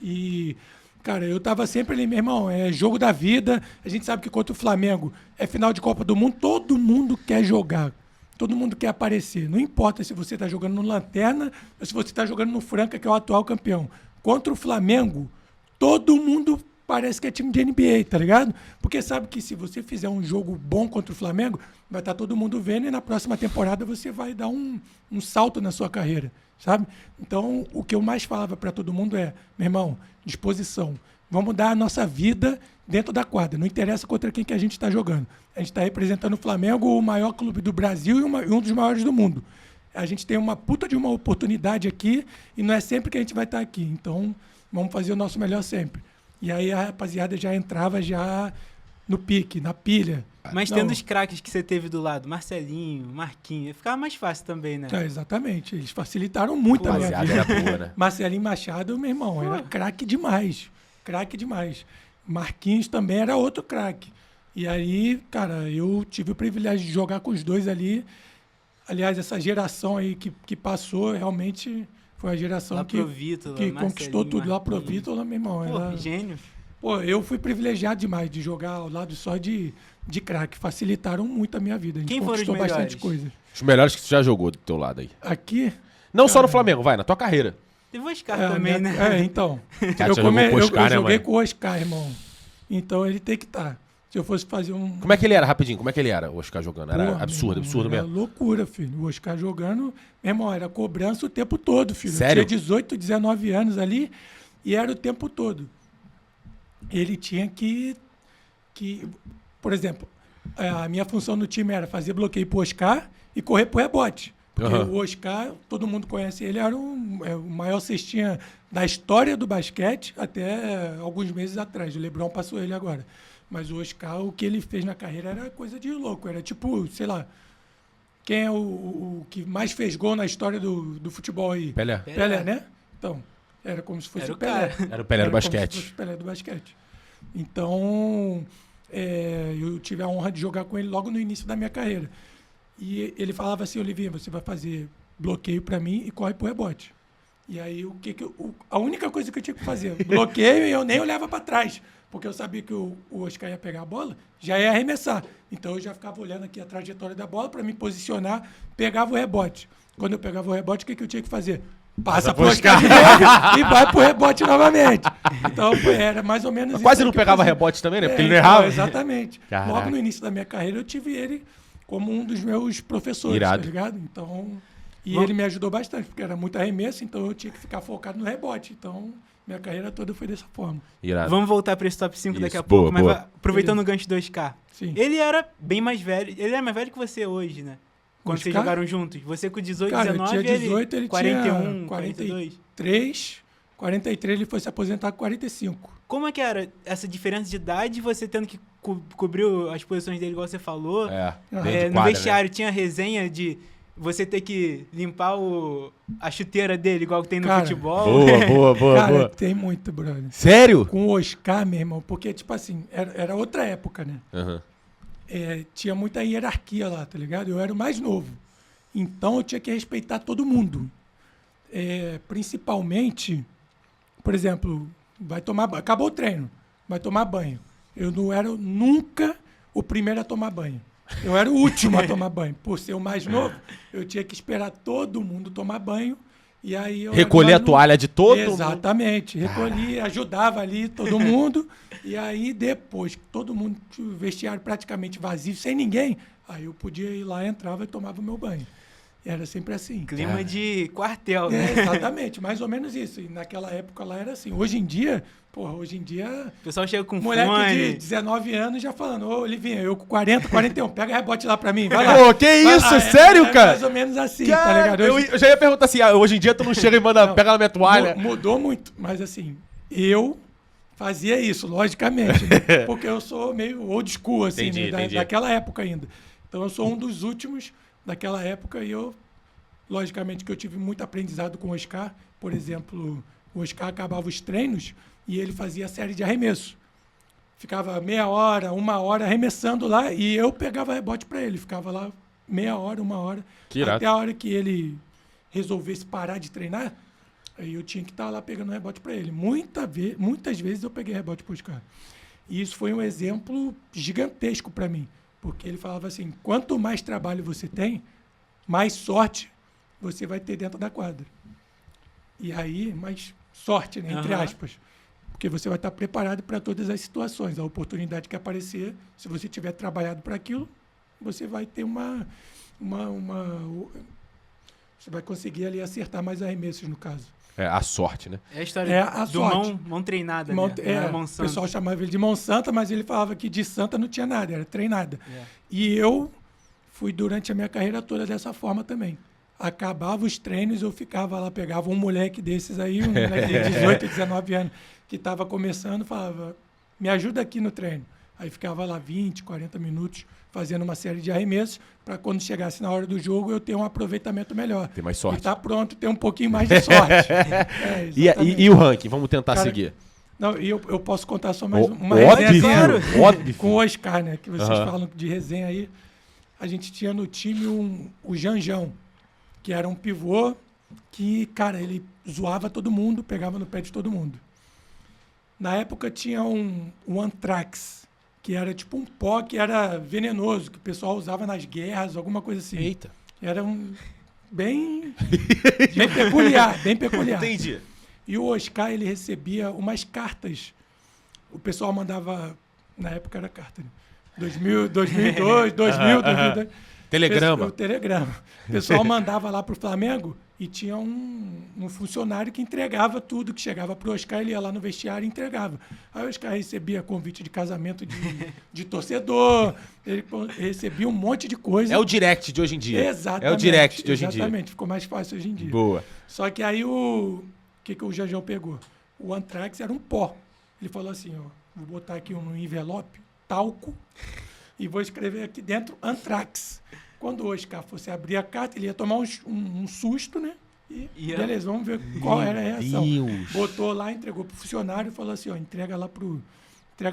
E, cara, eu tava sempre ali, meu irmão, é jogo da vida. A gente sabe que contra o Flamengo é final de Copa do Mundo, todo mundo quer jogar. Todo mundo quer aparecer. Não importa se você está jogando no Lanterna ou se você está jogando no Franca, que é o atual campeão. Contra o Flamengo, todo mundo parece que é time de NBA, tá ligado? Porque sabe que se você fizer um jogo bom contra o Flamengo, vai estar todo mundo vendo e na próxima temporada você vai dar um salto na sua carreira, sabe? Então, o que eu mais falava para todo mundo é, meu irmão, disposição. Vamos dar a nossa vida dentro da quadra. Não interessa contra quem que a gente está jogando. A gente está representando o Flamengo, o maior clube do Brasil e um dos maiores do mundo. A gente tem uma puta de uma oportunidade aqui e não é sempre que a gente vai estar aqui. Então, vamos fazer o nosso melhor sempre. E aí a rapaziada já entrava já no pique, na pilha. Mas Não. tendo os craques que você teve do lado, Marcelinho, Marquinhos, ficava mais fácil também, né? Exatamente. Eles facilitaram muito a minha Rapaziada, vida. era boa, né? Marcelinho Machado, meu irmão, era craque demais. Craque demais. Marquinhos também era outro craque. E aí, cara, eu tive o privilégio de jogar com os dois ali. Aliás, essa geração aí que passou, realmente foi a geração Lá que pro Vítor, conquistou Marcelinho, tudo. Lá pro Marquinhos. Vítor, meu irmão. Pô, Era... gênio. Pô, eu fui privilegiado demais de jogar ao lado só de craque. Facilitaram muito a minha vida. A gente Quem foram os conquistou bastante melhores? coisa. Os melhores que tu já jogou do teu lado aí. Aqui... Não só no Cara. Flamengo, vai, na tua carreira. Teve o Oscar também, minha- né? Então. Cara, você jogou com o Oscar, né, joguei mano? com o Oscar, irmão. Então ele tem que estar. Se eu fosse fazer um... Como é que ele era, rapidinho? Como é que ele era, o Oscar jogando? Era Porra, absurdo, meu absurdo irmão, mesmo. Era loucura, filho. O Oscar jogando, meu irmão, era cobrança o tempo todo, filho. Sério? Eu tinha 18, 19 anos ali e era o tempo todo. Ele tinha que por exemplo, a minha função no time era fazer bloqueio pro Oscar e correr pro rebote. Porque Aham. o Oscar, todo mundo conhece ele, era o maior cestinha da história do basquete até alguns meses atrás. O LeBron passou ele agora. Mas o Oscar, o que ele fez na carreira era coisa de louco. Era tipo, sei lá, quem é o que mais fez gol na história do futebol aí? Pelé. Pelé, né? Então, era como se fosse Era o o Pelé. cara. Era o Pelé do Como se basquete. fosse o Pelé do basquete. Então, eu tive a honra de jogar com ele logo no início da minha carreira. E ele falava assim, Olivinha, você vai fazer bloqueio para mim e corre pro rebote. E aí, a única coisa que eu tinha que fazer, bloqueio e eu nem olhava para trás. Porque eu sabia que o Oscar ia pegar a bola, já ia arremessar. Então, eu já ficava olhando aqui a trajetória da bola para me posicionar, pegava o rebote. Quando eu pegava o rebote, o que eu tinha que fazer? Passa pro Oscar de novo e vai pro rebote novamente. Então, era mais ou menos isso. Quase aí não que eu pegava fazia. rebote também, né? Porque ele não Então, errava. exatamente. Caraca. Logo no início da minha carreira, eu tive ele como um dos meus professores, Irado. tá ligado? Então, e Bom. ele me ajudou bastante, porque era muito arremesso, então eu tinha que ficar focado no rebote. Então, minha carreira toda foi dessa forma. Irado. Vamos voltar pra esse top 5 daqui Isso, a pouco, boa, mas boa. aproveitando o gancho do 2K. Sim. Ele era bem mais velho, ele era mais velho que você hoje, né? Quando vocês Oscar? jogaram juntos. Você com 18, Cara, eu 19, tinha 18, ele 41, tinha 42. 43, ele foi se aposentar com 45. Como é que era essa diferença de idade, você tendo que cobrir as posições dele, igual você falou? É, É, dentro de No quadra, vestiário tinha resenha de você ter que limpar a chuteira dele, igual que tem no Cara, futebol. né? Boa, boa, Cara, boa. tem muito, brother. Sério? Com o Oscar, meu irmão, porque, tipo assim, era outra época, né? Aham. Tinha muita hierarquia lá, tá ligado? Eu era o mais novo. Então eu tinha que respeitar todo mundo. Principalmente, por exemplo, acabou o treino, vai tomar banho. Eu não era nunca o primeiro a tomar banho. Eu era o último a tomar banho. Por ser o mais novo, eu tinha que esperar todo mundo tomar banho. E aí eu Recolher era a mais toalha de todo mundo. Exatamente. Recolhi, ajudava ali todo mundo. E aí, depois que todo mundo tinha o vestiário praticamente vazio, sem ninguém, aí eu podia ir lá, entrava e tomava meu banho. E era sempre assim. Clima de quartel, né? Exatamente, mais ou menos isso. E naquela época lá era assim. Hoje em dia, O pessoal chega com moleque fone. de 19 anos já falando, ô Olivinha, eu com 40, 41, pega rebote lá pra mim, vai lá. Pô, que Vai isso? lá. Sério, cara? Mais ou menos assim, tá Cara, ligado? eu já ia perguntar assim, hoje em dia tu não chega e manda, Não, pega na minha toalha. Mudou muito, mas assim, eu fazia isso, logicamente, né? Porque eu sou meio old school, assim, Entendi, né? entendi. Daquela época ainda. Então eu sou um dos últimos daquela época e eu, logicamente que eu tive muito aprendizado com o Oscar. Por exemplo, o Oscar acabava os treinos e ele fazia série de arremesso. Ficava meia hora, 1 hora arremessando lá e eu pegava rebote para ele. Ficava lá meia hora, 1 hora. Que irado. Até a hora que ele resolvesse parar de treinar, aí eu tinha que estar lá pegando rebote para ele. Muitas vezes eu peguei rebote para os caras. E isso foi um exemplo gigantesco para mim. Porque ele falava assim, quanto mais trabalho você tem, mais sorte você vai ter dentro da quadra. E aí, mais sorte, né, entre Aham. aspas. Porque você vai estar preparado para todas as situações. A oportunidade que aparecer, se você tiver trabalhado para aquilo, você vai ter você vai conseguir ali acertar mais arremessos, no caso. É a sorte, né? É a história É a do sorte. mão treinada, né? Mão O santa. pessoal chamava ele de mão santa, mas ele falava que de santa não tinha nada, era treinada. É. E eu fui durante a minha carreira toda dessa forma também. Acabava os treinos, eu ficava lá, pegava um moleque desses aí, um moleque de 18, 19 anos, que estava começando, falava, me ajuda aqui no treino. Aí ficava lá 20, 40 minutos fazendo uma série de arremessos para quando chegasse na hora do jogo eu ter um aproveitamento melhor. Ter mais sorte. E tá pronto, ter um pouquinho mais de sorte. E o ranking? Vamos tentar Cara, seguir. Não, e eu posso contar só mais uma Óbvio, resenha óbvio. com o Oscar, né? Que vocês Aham. falam de resenha aí. A gente tinha no time o Janjão, que era um pivô que, cara, ele zoava todo mundo, pegava no pé de todo mundo. Na época tinha o Anthrax, que era tipo um pó que era venenoso, que o pessoal usava nas guerras, alguma coisa assim. Eita. Era bem peculiar, bem peculiar. Entendi. E o Oscar, ele recebia umas cartas. O pessoal mandava, na época era carta, né? 2002, 2002. Telegrama. O telegrama. O pessoal mandava lá pro Flamengo e tinha um funcionário que entregava tudo que chegava pro Oscar, ele ia lá no vestiário e entregava. Aí o Oscar recebia convite de casamento de torcedor, ele recebia um monte de coisa. É o direct de hoje em dia. Exatamente. É o direct de hoje em dia. Exatamente, ficou mais fácil hoje em dia. Boa. Só que aí o que o Janjão pegou? O Anthrax era um pó. Ele falou assim, ó, vou botar aqui um envelope, talco, e vou escrever aqui dentro Anthrax. Quando o Oscar fosse abrir a carta, ele ia tomar um susto, né? E beleza, vamos ver qual era a reação. Deus. Botou lá, entregou pro funcionário e falou assim, ó, entrega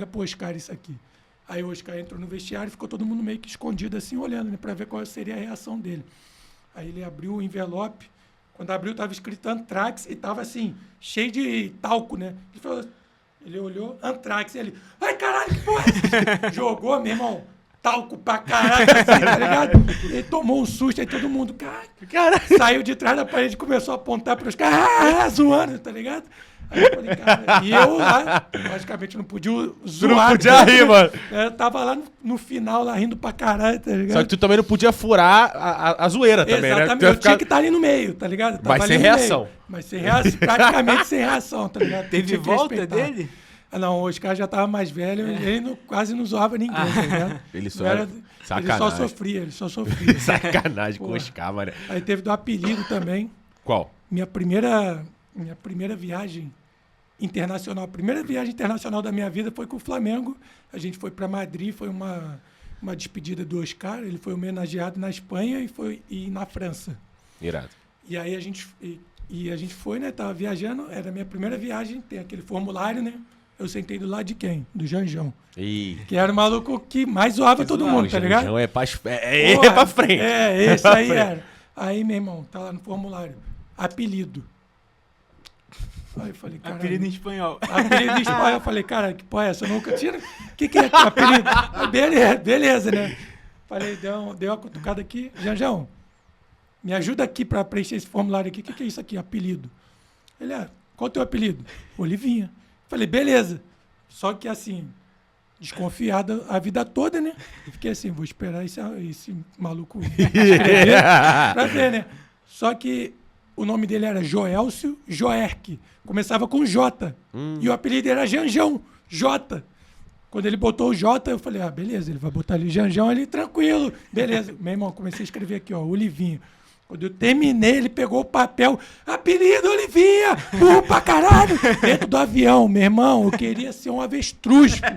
pro Oscar isso aqui. Aí o Oscar entrou no vestiário e ficou todo mundo meio que escondido assim, olhando, né? Pra ver qual seria a reação dele. Aí ele abriu o envelope. Quando abriu, tava escrito Anthrax e tava assim, cheio de talco, né? Ele olhou, Anthrax, e ele, ai caralho, que porra é essa? Jogou, meu irmão, talco pra caralho, assim, tá ligado? Ele tomou um susto, aí todo mundo, cara, saiu de trás da parede e começou a apontar pros caras, zoando, tá ligado? Aí eu falei, cara, e eu lá, logicamente não podia zoar. Não podia rir, mano. Eu tava lá no final, lá rindo pra caralho, tá ligado? Só que tu também não podia furar a zoeira também, Exatamente, né? Tu ia eu tinha que estar ali no meio, tá ligado? Eu tava Mas ali sem no meio. reação. Mas sem reação, praticamente sem reação, tá ligado? Teve Tinha que volta respeitar. dele? Ah, não, o Oscar já tava mais velho, ele quase não zoava ninguém, tá ligado? Ele só Não era ele sacanagem. só sofria. Sacanagem com o Porra. Oscar, mano. Aí teve do apelido também. Qual? Minha primeira viagem internacional, a primeira viagem internacional da minha vida foi com o Flamengo. A gente foi para Madrid, foi uma despedida do Oscar. Ele foi homenageado na Espanha e na França. Irado. E aí a gente foi, né? Tava viajando, era a minha primeira viagem, tem aquele formulário, né? Eu sentei do lado de quem? Do Janjão. Ih. Que era o maluco que mais zoava todo mundo, tá ligado? Janjão é pra Porra, frente. É, esse pra aí frente. era. Aí, meu irmão, tá lá no formulário. Apelido. Aí eu falei, cara. Apelido em espanhol. Apelido em espanhol. Eu falei, cara, que porra é essa? Eu nunca tinha. O que é apelido? Aí, beleza, né? Falei, deu uma cutucada aqui. Janjão, me ajuda aqui pra preencher esse formulário aqui. O que é isso aqui? Apelido. Ele, qual é o teu apelido? Olivinha. Falei, beleza. Só que assim, desconfiado a vida toda, né? Fiquei assim, vou esperar esse maluco escrever pra ver, né? Só que o nome dele era Joelcio Joerck. Começava com J. E o apelido era Janjão, J. Quando ele botou o J, eu falei, beleza, ele vai botar ali Janjão ali, tranquilo. Beleza. Meu irmão, comecei a escrever aqui, ó, Olivinha. Quando eu terminei, ele pegou o papel, apelido Olivinha, burro pra caralho, dentro do avião, meu irmão, eu queria ser um avestruz, pô.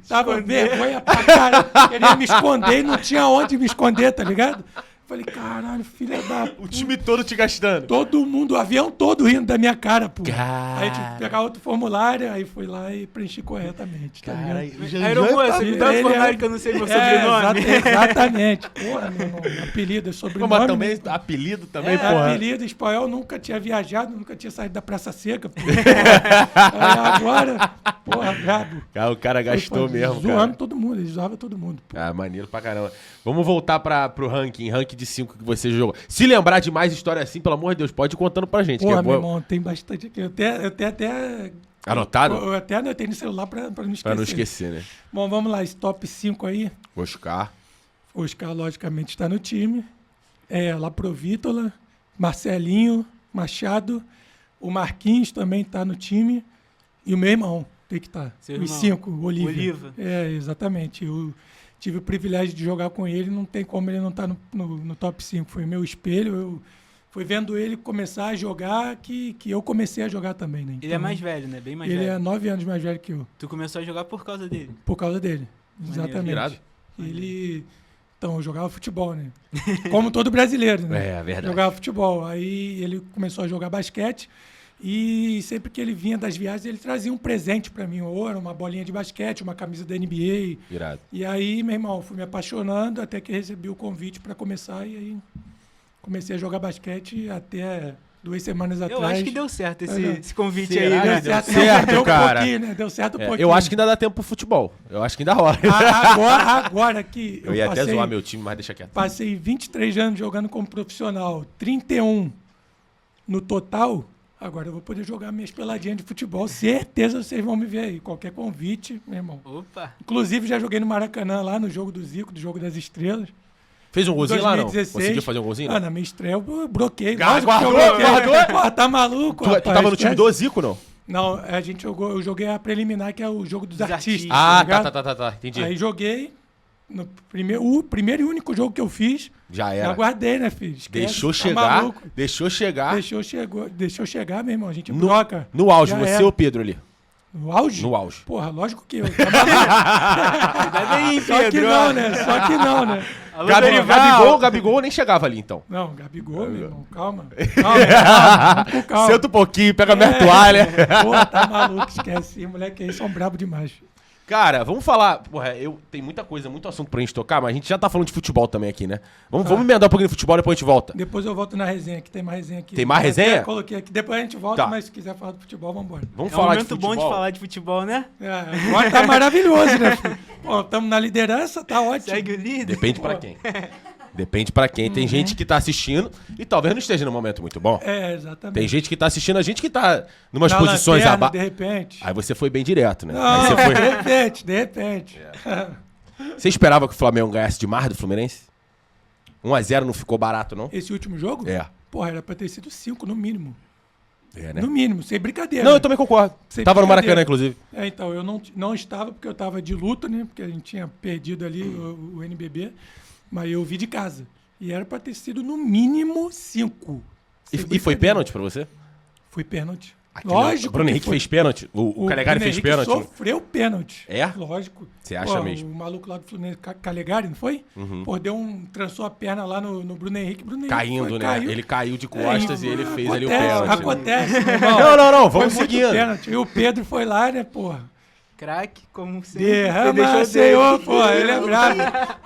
Tava vergonha pra caralho, queria me esconder e não tinha onde me esconder, tá ligado? Falei, caralho, filha da puta. O time todo te gastando. Todo mundo, o avião todo rindo da minha cara, pô. Cara. Aí tive que pegar outro formulário, aí fui lá e preenchi corretamente, tá ligado? Aeromoça, me dá um formulário que eu não sei meu sobrenome. Exatamente. Porra, meu irmão, apelido, sobrenome. Mas também, apelido também, porra. Apelido espanhol, nunca tinha viajado, nunca tinha saído da Praça Seca. Aí agora, porra, brabo. O cara gastou mesmo, Zoando cara. todo mundo, ele zoava todo mundo. Pô. Maneiro pra caramba. Vamos voltar pro ranking de 5 que você jogou. Se lembrar de mais história assim, pelo amor de Deus, pode ir contando pra gente. Porra, que é meu boa. irmão, tem bastante aqui. Eu tenho até Anotado? Eu até anotei no celular pra não esquecer. Pra não esquecer, né? Bom, vamos lá, esse top 5 aí. Oscar. O Oscar, logicamente, está no time. Laprovítola, Marcelinho, Machado. O Marquinhos também está no time. E o meu irmão tem que estar. Seu Os irmão. 5, o Olívio. Oliva. Exatamente. Eu tive o privilégio de jogar com ele, não tem como ele não estar no top 5. Foi meu espelho. Eu fui vendo ele começar a jogar que eu comecei a jogar também, né? Ele é mais velho, né? Bem mais Ele velho. é 9 anos mais velho que eu, Tu começou a jogar por causa dele. por causa dele. Maneiro. Exatamente. Irado. Ele... Então, eu jogava futebol, né? Como todo brasileiro, né? É, verdade. Jogava futebol. Aí ele começou a jogar basquete e sempre que ele vinha das viagens, ele trazia um presente pra mim. Ou era uma bolinha de basquete, uma camisa da NBA. Irado. E aí, meu irmão, fui me apaixonando até que recebi o convite pra começar. E aí comecei a jogar basquete até 2 semanas atrás. Eu acho que deu certo Olha. esse convite Será? aí, Deu né? certo. Deu um cara. pouquinho, né? Deu certo um pouquinho. Eu acho que ainda dá tempo pro futebol. Eu acho que ainda rola. Agora que Eu ia até zoar meu time, mas deixa quieto. Passei 23 anos jogando como profissional, 31 no total. Agora eu vou poder jogar minhas peladinhas de futebol. Certeza vocês vão me ver aí. Qualquer convite, meu irmão. Opa! Inclusive, já joguei no Maracanã lá, no jogo do Zico, do Jogo das Estrelas. Fez um golzinho lá, não? 2016. Conseguiu fazer um golzinho? Na minha estreia eu broquei. Guardou, Lógico que eu broquei. guardou? Pô, tá maluco, Tu tava no time do Zico, não? Não, a gente jogou, eu joguei a preliminar, que é o jogo dos Dos artistas. Ah, ligado? tá. Entendi. Aí joguei. O primeiro e único jogo que eu fiz, Já já era. guardei, né, filho? Esquece, Deixou tá chegar. maluco. Deixou chegar. Deixou chegar, meu irmão. A gente No- broca. No auge, Já você era. ou o Pedro ali? No auge? No auge. Porra, lógico que eu. Tá maluco? Cuidado aí, Só que Pedro. não, né? Só que não, né? Alô, Dorival. Gabigol nem chegava ali, então. Não, Gabigol, meu irmão. Calma. Calma, vamos com calma. Senta um pouquinho, pega a minha toalha. Porra, tá maluco, esquece. Esse moleque aí são brabo demais. Cara, vamos falar. Porra, tem muita coisa, muito assunto pra gente tocar, mas a gente já tá falando de futebol também aqui, né? Vamos emendar um pouquinho de futebol, depois a gente volta. Depois eu volto na resenha, que tem mais resenha aqui. Tem mais Eu até resenha? Coloquei aqui. Depois a gente volta, Tá. mas se quiser falar do futebol, vambora. Vamos É um falar de momento futebol. bom de falar de futebol, né? Agora tá maravilhoso, né, filho? Pô, tamo na liderança, tá ótimo. Segue o líder. Depende pra quem. Depende pra quem. Tem gente que tá assistindo e talvez não esteja num momento muito bom. Exatamente. Tem gente que tá assistindo a gente que tá numas Na posições lanterna, abaixo. de repente. Aí você foi bem direto, né? Não, Aí você foi. de repente. Você esperava que o Flamengo ganhasse de mais do Fluminense? 1-0 não ficou barato, não? Esse último jogo? É. Porra, era pra ter sido 5 no mínimo. É, né? No mínimo, sem brincadeira. Não, eu também concordo. Sem Tava no brincadeira. Maracanã, inclusive. Então, eu não estava porque eu tava de luto, né? Porque a gente tinha perdido ali o NBB. Mas eu vi de casa. E era pra ter sido no mínimo 5. E foi pênalti pra você? Foi pênalti. Aquele- Lógico. O Bruno que Henrique foi. fez pênalti? O Calegari Bruno fez Henrique pênalti? Sofreu pênalti. É? Lógico. Você acha Pô, mesmo? O maluco lá do Fluminense, Calegari, não foi? Pô, trançou a perna lá no Bruno Henrique. Bruno Henrique Caindo, foi, né? caiu. Ele caiu de costas e ele fez ali o Acontece, pênalti. Acontece, meu irmão. Não, vamos Foi muito seguindo. pênalti. E o Pedro foi lá, né, porra? Craque, como sempre. Derrama, Senhor, pô. Ele é bravo.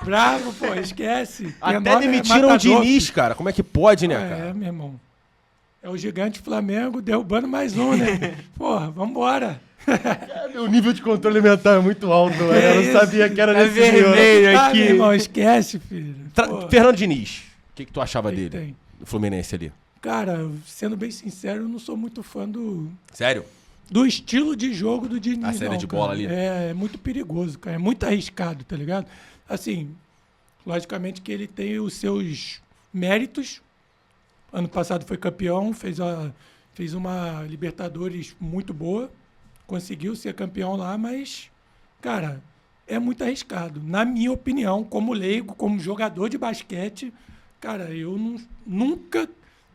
Bravo, pô. Esquece. Até P9 é demitiram o matador. Diniz, cara. Como é que pode, né, cara? É, meu irmão. É o gigante Flamengo derrubando mais um, né? Porra, vambora. O nível de controle alimentar é muito alto, velho. Eu isso? não sabia que era Tá nesse nível. vermelho Ah, aqui. meu irmão, esquece, filho. Pô, Fernando Diniz, o que tu achava que dele? tem? Do Fluminense ali. Cara, sendo bem sincero, eu não sou muito fã Sério? do estilo de jogo do Diniz, A saída não, de cara. bola ali. É muito perigoso, cara. É muito arriscado, tá ligado? Assim, logicamente que ele tem os seus méritos. Ano passado foi campeão, fez uma Libertadores muito boa. Conseguiu ser campeão lá, mas, cara, é muito arriscado. Na minha opinião, como leigo, como jogador de basquete, cara, eu nunca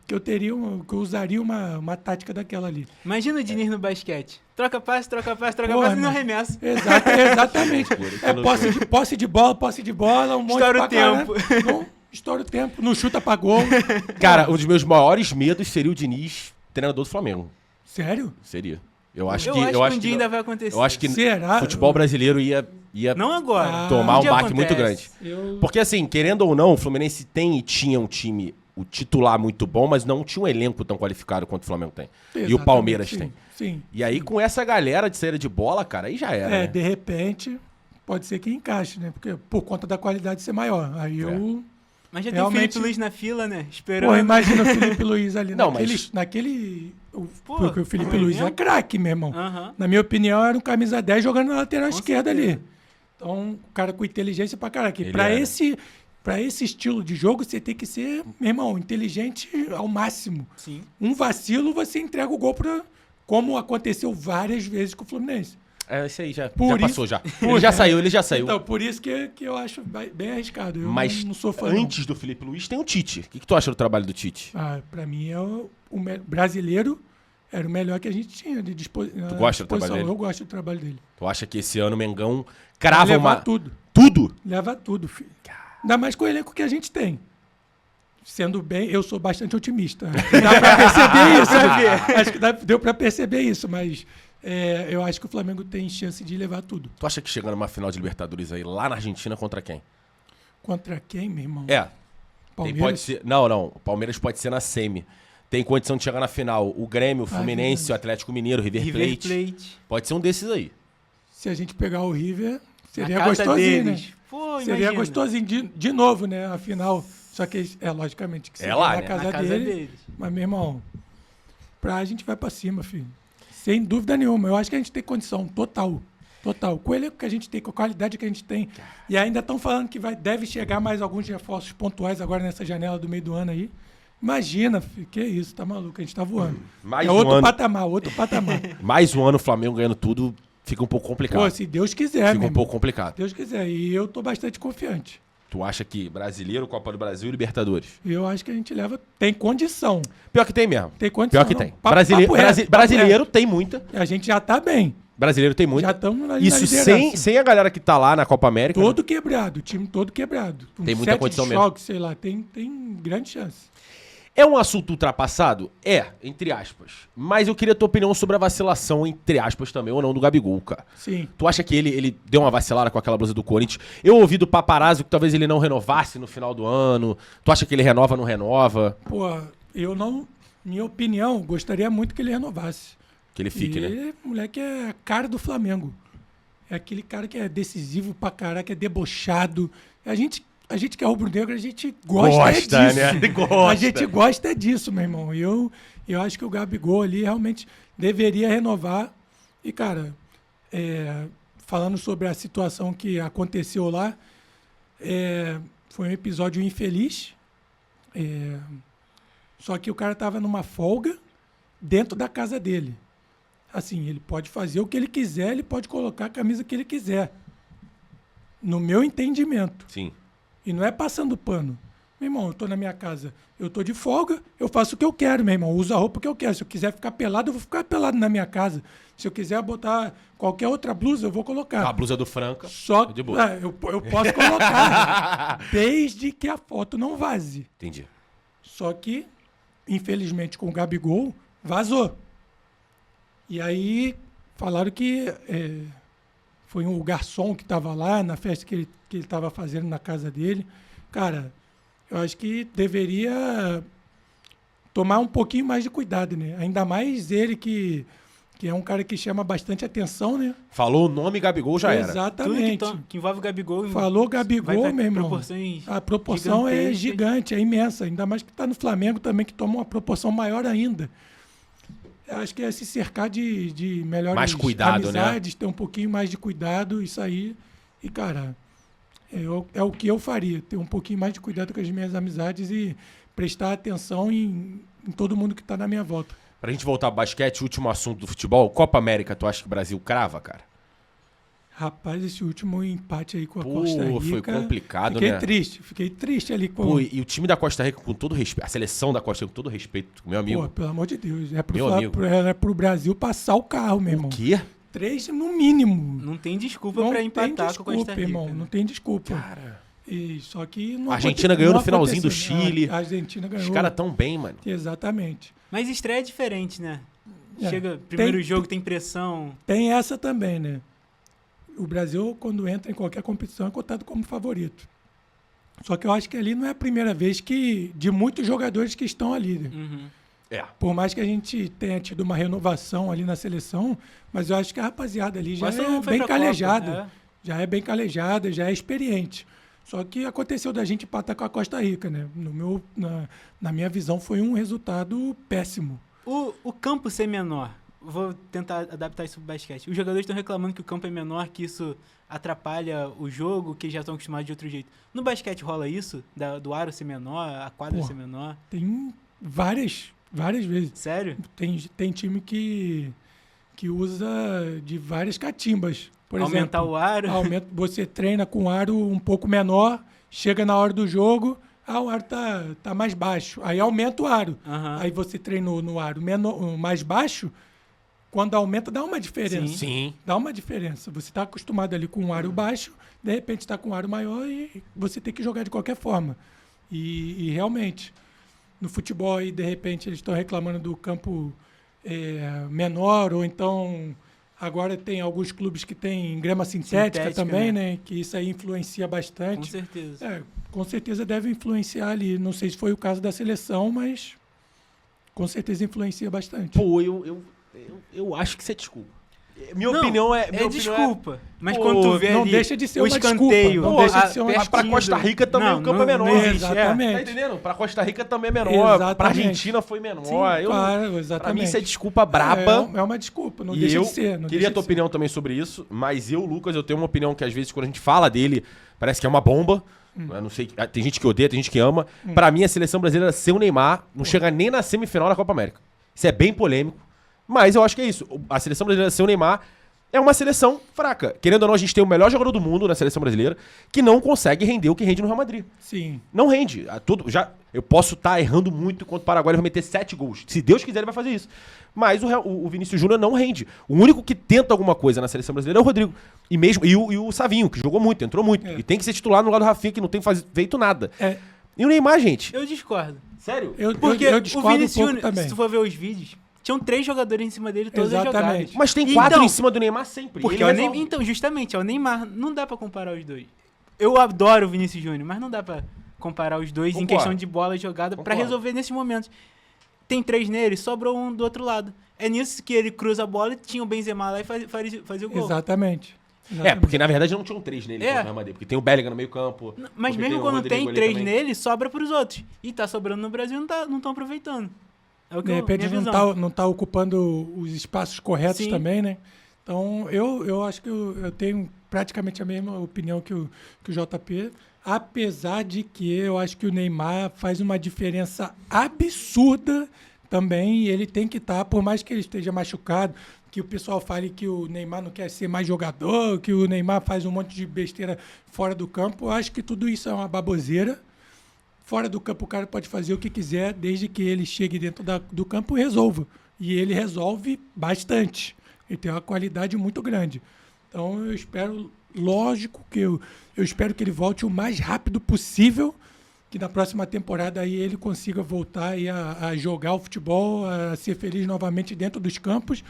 que eu usaria uma tática daquela ali. Imagina o Diniz no basquete. Troca passe Porra, e não mano. arremessa. Exatamente. Posse de bola, um monte Estoura o pra caralho. tempo. Não, estoura o tempo, não chuta pra gol. Cara, um dos meus maiores medos seria o Diniz, treinador do Flamengo. Sério? Seria. Eu acho Eu que. acho Eu que acho um dia que. ainda vai acontecer. Eu acho que Será? futebol brasileiro ia Não agora. tomar um dia baque muito acontece. grande. Porque, assim, querendo ou não, o Fluminense tem e tinha um time, o titular muito bom, mas não tinha um elenco tão qualificado quanto o Flamengo tem. E o Exatamente, Palmeiras sim, tem. Sim. E aí, com essa galera de saída de bola, cara, aí já era. né? De repente, pode ser que encaixe, né? Porque por conta da qualidade ser maior. Aí eu Mas já tem o Realmente- Felipe Luiz na fila, né? Esperando. Pô, imagina o Felipe Luiz ali Não, naquele... Pô, Porque o Felipe foi Luiz é mesmo? craque, meu irmão. Aham. Na minha opinião, era um camisa 10 jogando na lateral Com esquerda certeza. ali. Então, o cara com inteligência pra caraca. E Ele pra era. esse estilo de jogo, você tem que ser, meu irmão, inteligente ao máximo. Sim. Um vacilo, você entrega o gol pra... Como aconteceu várias vezes com o Fluminense. É, esse aí já Por passou isso- já. Ele já saiu, ele já saiu. Então, por isso que eu acho bem arriscado. Eu Mas não sou fã, não. antes do Felipe Luiz tem o Tite. O que tu acha do trabalho do Tite? Ah, pra mim, brasileiro era o melhor que a gente tinha de disposição. Tu gosta do trabalho dele? Eu gosto do trabalho dele. Tu acha que esse ano o Mengão crava Levar uma... tudo. Tudo? Leva tudo, filho. Ainda mais com o elenco que a gente tem. Sendo bem, eu sou bastante otimista. Acho que dá pra perceber isso. Né? Acho que deu pra perceber isso, mas eu acho que o Flamengo tem chance de levar tudo. Tu acha que chegando numa final de Libertadores aí, lá na Argentina, contra quem? Contra quem, meu irmão? É, tem, Palmeiras? pode ser... Não, o Palmeiras pode ser na semi. Tem condição de chegar na final o Grêmio, o Fluminense, verdade. o Atlético Mineiro, o River River Plate. Plate. Pode ser um desses aí. Se a gente pegar o River, seria Na casa gostosinho, deles. né? Pô, Seria imagina. gostosinho de novo, né? A final. Só que, logicamente que seria lá, na né? casa, Na casa dele. deles. Mas, meu irmão, a gente vai pra cima, filho. Sem dúvida nenhuma. Eu acho que a gente tem condição total. Total. Com o elenco que a gente tem, com a qualidade que a gente tem. E ainda estão falando que deve chegar mais alguns reforços pontuais agora nessa janela do meio do ano aí. Imagina, filho. Que isso, tá maluco? A gente tá voando. Mais é um outro ano. patamar, outro patamar. Mais um ano o Flamengo ganhando tudo, fica um pouco complicado. Pô, se Deus quiser, Fica meu um pouco complicado. Deus quiser. E eu tô bastante confiante. Tu acha que brasileiro, Copa do Brasil e Libertadores? E eu acho que a gente tem condição. Pior que tem mesmo. Tem condição. Pior que não. tem. Papo Brasileiro, reto, brasileiro tem muita. A gente já tá bem. Brasileiro tem muita. Já estamos na Isso liderança. sem a galera que tá lá na Copa América. Todo quebrado, o time todo quebrado. Com Tem muita 7 condição mesmo. jogos, sei lá, tem grande chance. É um assunto ultrapassado? É, entre aspas. Mas eu queria tua opinião sobre a vacilação, entre aspas, também, ou não, do Gabigol, cara. Sim. Tu acha que ele deu uma vacilada com aquela blusa do Corinthians? Eu ouvi do paparazzo que talvez ele não renovasse no final do ano. Tu acha que ele renova ou não renova? Pô, eu não. Minha opinião, gostaria muito que ele renovasse. Que ele fique, né? Ele, moleque, é a cara do Flamengo. É aquele cara que é decisivo pra caraca, é debochado. A gente que é rubro-negro, a gente gosta disso. né? Gosta. A gente gosta disso, meu irmão. E eu acho que o Gabigol ali realmente deveria renovar. E, cara, falando sobre a situação que aconteceu lá, foi um episódio infeliz. Só que o cara tava numa folga dentro da casa dele. Assim, ele pode fazer o que ele quiser, ele pode colocar a camisa que ele quiser. No meu entendimento. Sim. E não é passando pano. Meu irmão, eu tô na minha casa, eu tô de folga, eu faço o que eu quero, meu irmão. Eu uso a roupa que eu quero. Se eu quiser ficar pelado, eu vou ficar pelado na minha casa. Se eu quiser botar qualquer outra blusa, eu vou colocar. A blusa do Franca. Só de boa. eu posso colocar, desde que a foto não vaze. Entendi. Só que, infelizmente, com o Gabigol, vazou. E aí, falaram que foi o garçom que estava lá na festa que ele estava fazendo na casa dele. Cara, eu acho que deveria tomar um pouquinho mais de cuidado, né? Ainda mais ele que é um cara que chama bastante atenção, né? Falou o nome Gabigol, já era. Exatamente. Tudo que envolve o Gabigol. Falou Gabigol, vai pra meu irmão. proporções A proporção é gigantescas. gigante, é imensa. Ainda mais que está no Flamengo também, que toma uma proporção maior ainda. Eu acho que é se cercar de melhores Mais cuidado, amizades, ter um pouquinho mais de cuidado, isso aí. E, cara, é o que eu faria, ter um pouquinho mais de cuidado com as minhas amizades e prestar atenção em todo mundo que está na minha volta. Pra gente voltar ao basquete, último assunto do futebol. Copa América, tu acha que o Brasil crava, cara? Rapaz, esse último empate aí com a Pô, Costa Rica... foi complicado, fiquei né? Fiquei triste ali com... Pô, e o time da Costa Rica, com todo respeito, a seleção da Costa Rica, com todo respeito, meu amigo. Pô, pelo amor de Deus, Meu amigo. é pro Brasil passar o carro, meu irmão. O quê? 3 no mínimo. Não tem desculpa Não pra tem empatar desculpa, com a Costa Rica. irmão. né? Não tem desculpa. Cara, Só que não A Argentina ganhou no finalzinho do aconteceu. Chile. A Argentina ganhou. os caras tão bem, mano. Exatamente. Mas estreia é diferente, né? É. Chega, primeiro Tem- jogo tem pressão. Tem essa também, né? O Brasil, quando entra em qualquer competição, é cotado como favorito. Só que eu acho que ali não é a primeira vez de muitos jogadores que estão ali, né? Uhum. É. Por mais que a gente tenha tido uma renovação ali na seleção, mas eu acho que a rapaziada ali já Quase todo é mundo foi bem pra Copa, calejada. é. Já é bem calejada, já é experiente. Só que aconteceu da gente empatar com a Costa Rica, né? Na minha visão, foi um resultado péssimo. O campo ser menor, vou tentar adaptar isso pro basquete. Os jogadores estão reclamando que o campo é menor, que isso atrapalha o jogo, que já estão acostumados de outro jeito. No basquete rola isso? Do aro ser menor, a quadra ser menor? Tem várias vezes. Sério? Tem time que usa de várias catimbas. Por Aumentar exemplo, o aro? Você treina com um aro um pouco menor, chega na hora do jogo, o aro tá mais baixo. Aí aumenta o aro. Uhum. Aí você treinou no aro mais baixo, quando aumenta dá uma diferença. Sim. Dá uma diferença. Você está acostumado ali com um aro baixo, de repente está com um aro maior e você tem que jogar de qualquer forma. E realmente, no futebol aí, de repente, eles estão reclamando do campo menor, ou então agora tem alguns clubes que tem grama sintética também, né? Que isso aí influencia bastante. Com certeza. Com certeza deve influenciar ali. Não sei se foi o caso da seleção, mas com certeza influencia bastante. Pô, eu acho que isso é desculpa. Minha opinião é... desculpa. Mas quando tu vê não ali deixa de ser o uma escanteio... desculpa. Não deixa de ser uma Mas pra Costa Rica também o campo é menor. Não existe, exatamente. Tá entendendo? Pra Costa Rica também é menor. Exatamente. Pra Argentina foi menor. Sim, claro, exatamente. Pra mim isso é desculpa braba. É uma desculpa, não E deixa eu de ser. Não queria a tua opinião também sobre isso, mas Lucas, eu tenho uma opinião que às vezes quando a gente fala dele, parece que é uma bomba. Eu não sei, tem gente que odeia, tem gente que ama. Pra mim, a seleção brasileira sem o Neymar não chega nem na semifinal da Copa América. Isso é bem polêmico, mas eu acho que é isso. A seleção brasileira sem o Neymar é uma seleção fraca. Querendo ou não, a gente tem o melhor jogador do mundo na seleção brasileira que não consegue render o que rende no Real Madrid. Sim. Não rende. Eu posso estar errando muito enquanto o Paraguai ele vai meter 7 gols. Se Deus quiser, ele vai fazer isso. Mas o Vinícius Júnior não rende. O único que tenta alguma coisa na seleção brasileira é o Rodrigo. E o Savinho, que jogou muito, entrou muito. E tem que ser titular no lado do Rafinha, que não tem feito nada. E o Neymar, gente? Eu discordo. Sério? Porque eu o discordo Vinícius um pouco Júnior, também. se tu for ver os vídeos, tinham 3 jogadores em cima dele todas as Exatamente. jogadas. Mas tem Então, 4 em cima do Neymar sempre. Porque Ele é o resolve. Então, justamente, é o Neymar. Não dá pra comparar os dois. Eu adoro o Vinícius Júnior, mas não dá pra comparar os dois em Concordo. questão de bola jogada pra Concordo. resolver nesses momentos. Tem 3 nele, sobrou um do outro lado. É nisso que ele cruza a bola e tinha o Benzema lá e fazia o gol. Exatamente. Porque na verdade não tinham 3 nele no Real Madrid. Porque tem o Bellingham no meio campo. Mas porque mesmo o quando Rodrigo tem ali 3 também. nele, sobra pros outros. E tá sobrando no Brasil e não estão aproveitando. É o que De repente minha visão. não tá ocupando os espaços corretos Sim. também, né? Então, eu acho que eu tenho praticamente a mesma opinião que o JP, apesar de que eu acho que o Neymar faz uma diferença absurda também, e ele tem que estar, por mais que ele esteja machucado, que o pessoal fale que o Neymar não quer ser mais jogador, que o Neymar faz um monte de besteira fora do campo, eu acho que tudo isso é uma baboseira. Fora do campo o cara pode fazer o que quiser, desde que ele chegue dentro do campo e resolva. E ele resolve bastante. Ele tem uma qualidade muito grande. Então eu espero, lógico, que eu espero que ele volte o mais rápido possível, que na próxima temporada aí ele consiga voltar aí a jogar o futebol, a ser feliz novamente dentro dos campos,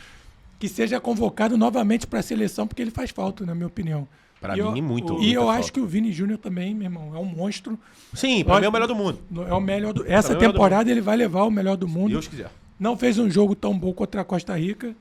que seja convocado novamente para a seleção, porque ele faz falta, na minha opinião. Pra mim, muito. E eu acho que o Vini Júnior também, meu irmão, é um monstro. Sim, pra mim é o melhor do mundo. É o melhor essa temporada ele vai levar o melhor do mundo. Deus quiser. Não fez um jogo tão bom contra a Costa Rica.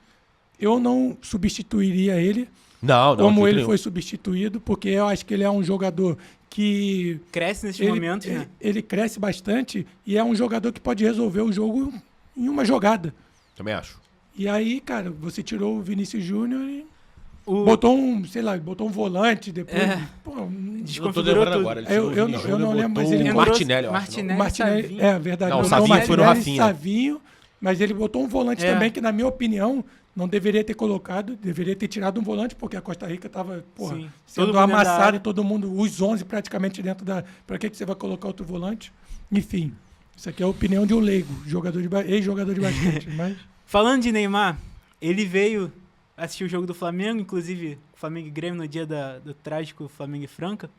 Eu não substituiria ele Não, como ele foi substituído, porque eu acho que ele é um jogador que... Cresce nesses momentos, né? Ele cresce bastante e é um jogador que pode resolver o jogo em uma jogada. Também acho. E aí, cara, você tirou o Vinícius Júnior e botou um volante depois. Desconfigurou tudo. Agora, eu não lembro, mas ele... O Martinelli, eu acho. Savinho. É verdade. Não, o botou Savinho foi no Rafinha. Savinho, mas ele botou um volante também que, na minha opinião, não deveria ter colocado, deveria ter tirado um volante, porque a Costa Rica estava sendo amassada e todo mundo, os 11 praticamente dentro da... Para que você vai colocar outro volante? Enfim, isso aqui é a opinião de um leigo, ex-jogador de basquete. Mas... Falando de Neymar, ele veio assistir o jogo do Flamengo, inclusive Flamengo e Grêmio no dia do trágico Flamengo e Franca,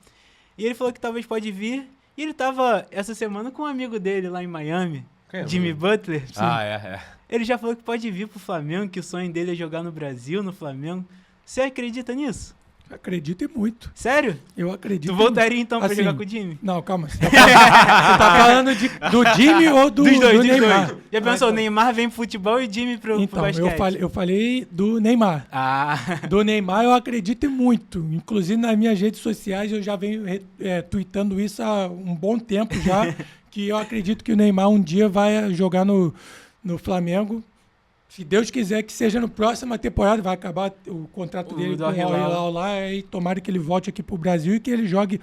e ele falou que talvez pode vir, e ele estava essa semana com um amigo dele lá em Miami, Jimmy Butler. Ele já falou que pode vir pro Flamengo, que o sonho dele é jogar no Brasil, no Flamengo. Você acredita nisso? Acredito e muito. Sério? Eu acredito. Tu voltaria então pra Assim, jogar com o Jimmy? Não, calma. Você tá falando do Jimmy ou do Neymar? Já pensou, o Neymar vem pro futebol e o Jimmy pro Então, basquete? eu falei do Neymar. Ah, Do Neymar eu acredito e muito. Inclusive nas minhas redes sociais eu já venho tweetando isso há um bom tempo já, que eu acredito que o Neymar um dia vai jogar no Flamengo. Se Deus quiser que seja no próxima temporada, vai acabar o contrato dele com o Al Hilal lá, e tomara que ele volte aqui pro Brasil e que ele jogue,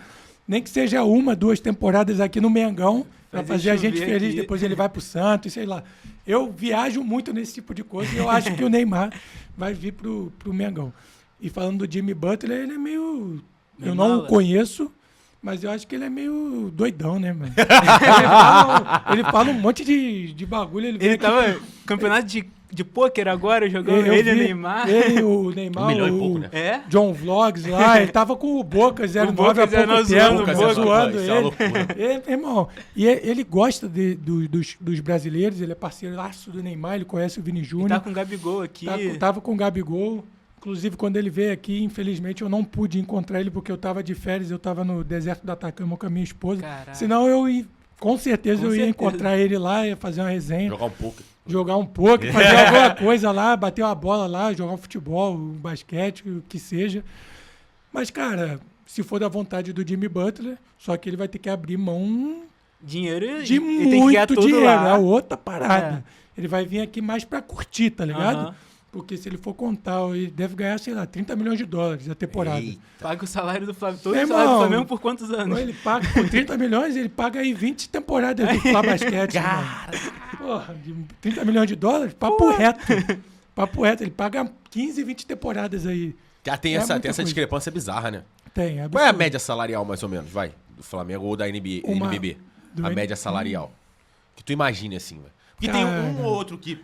nem que seja 1, 2 temporadas aqui no Mengão, para fazer a gente feliz, aqui. Depois ele vai pro Santos, sei lá. Eu viajo muito nesse tipo de coisa e eu acho que o Neymar vai vir pro Mengão. E falando do Jimmy Butler, ele é meio... Eu não o conheço, mas eu acho que ele é meio doidão, né, mano? ele fala um monte de bagulho. Ele tava campeonato de pôquer agora, jogando ele e o Neymar. Ele, o Neymar, 1 milhão e pouco, né? John Vlogs lá, ele tava com o Boca 09 há pouco tempo, zoando ele. Irmão, e ele gosta dos brasileiros, ele é parceiraço do Neymar, ele conhece o Vini Júnior. Tá com o Gabigol aqui. Tava com o Gabigol. Inclusive, quando ele veio aqui, infelizmente, eu não pude encontrar ele porque eu tava de férias, eu tava no deserto da Atacama com a minha esposa. Caraca. Senão eu ia, com certeza eu ia encontrar ele lá, ia fazer uma resenha. Jogar um pouco, fazer alguma coisa lá, bater uma bola lá, jogar um futebol, um basquete, o que seja. Mas, cara, se for da vontade do Jimmy Butler, só que ele vai ter que abrir mão dinheiro de muito tem que tudo dinheiro. Lá. É outra parada. Ele vai vir aqui mais pra curtir, tá ligado? Porque se ele for contar, ele deve ganhar, sei lá, 30 milhões de dólares a temporada. Eita. Paga o salário do Flamengo, todo o salário do Flamengo por quantos anos? Ele paga por 30 milhões, ele paga aí 20 temporadas do Flá Basquete. Porra, de 30 milhões de dólares, papo reto. Papo reto, ele paga 15, 20 temporadas aí. Já tem essa discrepância bizarra, né? Tem, é. Qual é a média salarial, mais ou menos, do Flamengo ou da NBB? A média salarial. Que tu imagine assim, velho. Porque tem um ou outro que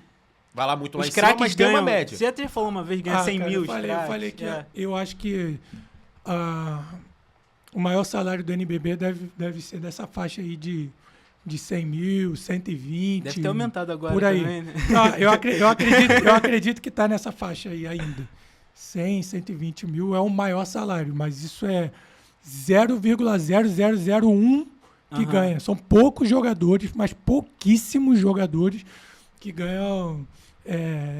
vai lá muito lá em cima, mas tem uma média. Você até falou uma vez, ganha 100 mil. Eu falei que eu acho que o maior salário do NBB deve ser dessa faixa aí de 100 mil, 120. Deve ter aumentado agora por aí. Também, né? Não, eu acredito que está nessa faixa aí ainda. 100, 120 mil é o maior salário, mas isso é 0,0001 que ganha. São poucos jogadores, mas pouquíssimos jogadores que ganham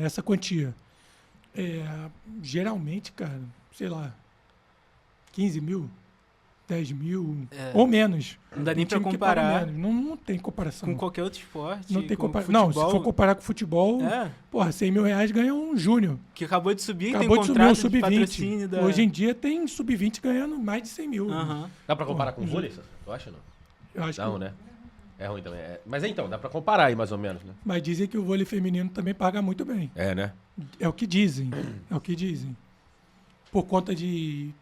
essa quantia. Geralmente, cara, sei lá, 15 mil, 10 mil ou menos. Não dá nem pra comparar. Não tem comparação. Com qualquer outro esporte. Não tem comparação. Não, se for comparar com futebol, porra, 100 mil reais ganha um júnior. Que acabou de subir, acabou tem de subir um contrato de patrocínio sub-20. Hoje em dia tem sub-20 ganhando mais de 100 mil. Dá pra comparar com o vôlei, tu acha, não? Eu acho não, né? É ruim também. Mas então, dá pra comparar aí mais ou menos, né? Mas dizem que o vôlei feminino também paga muito bem. É, né? É o que dizem. Por conta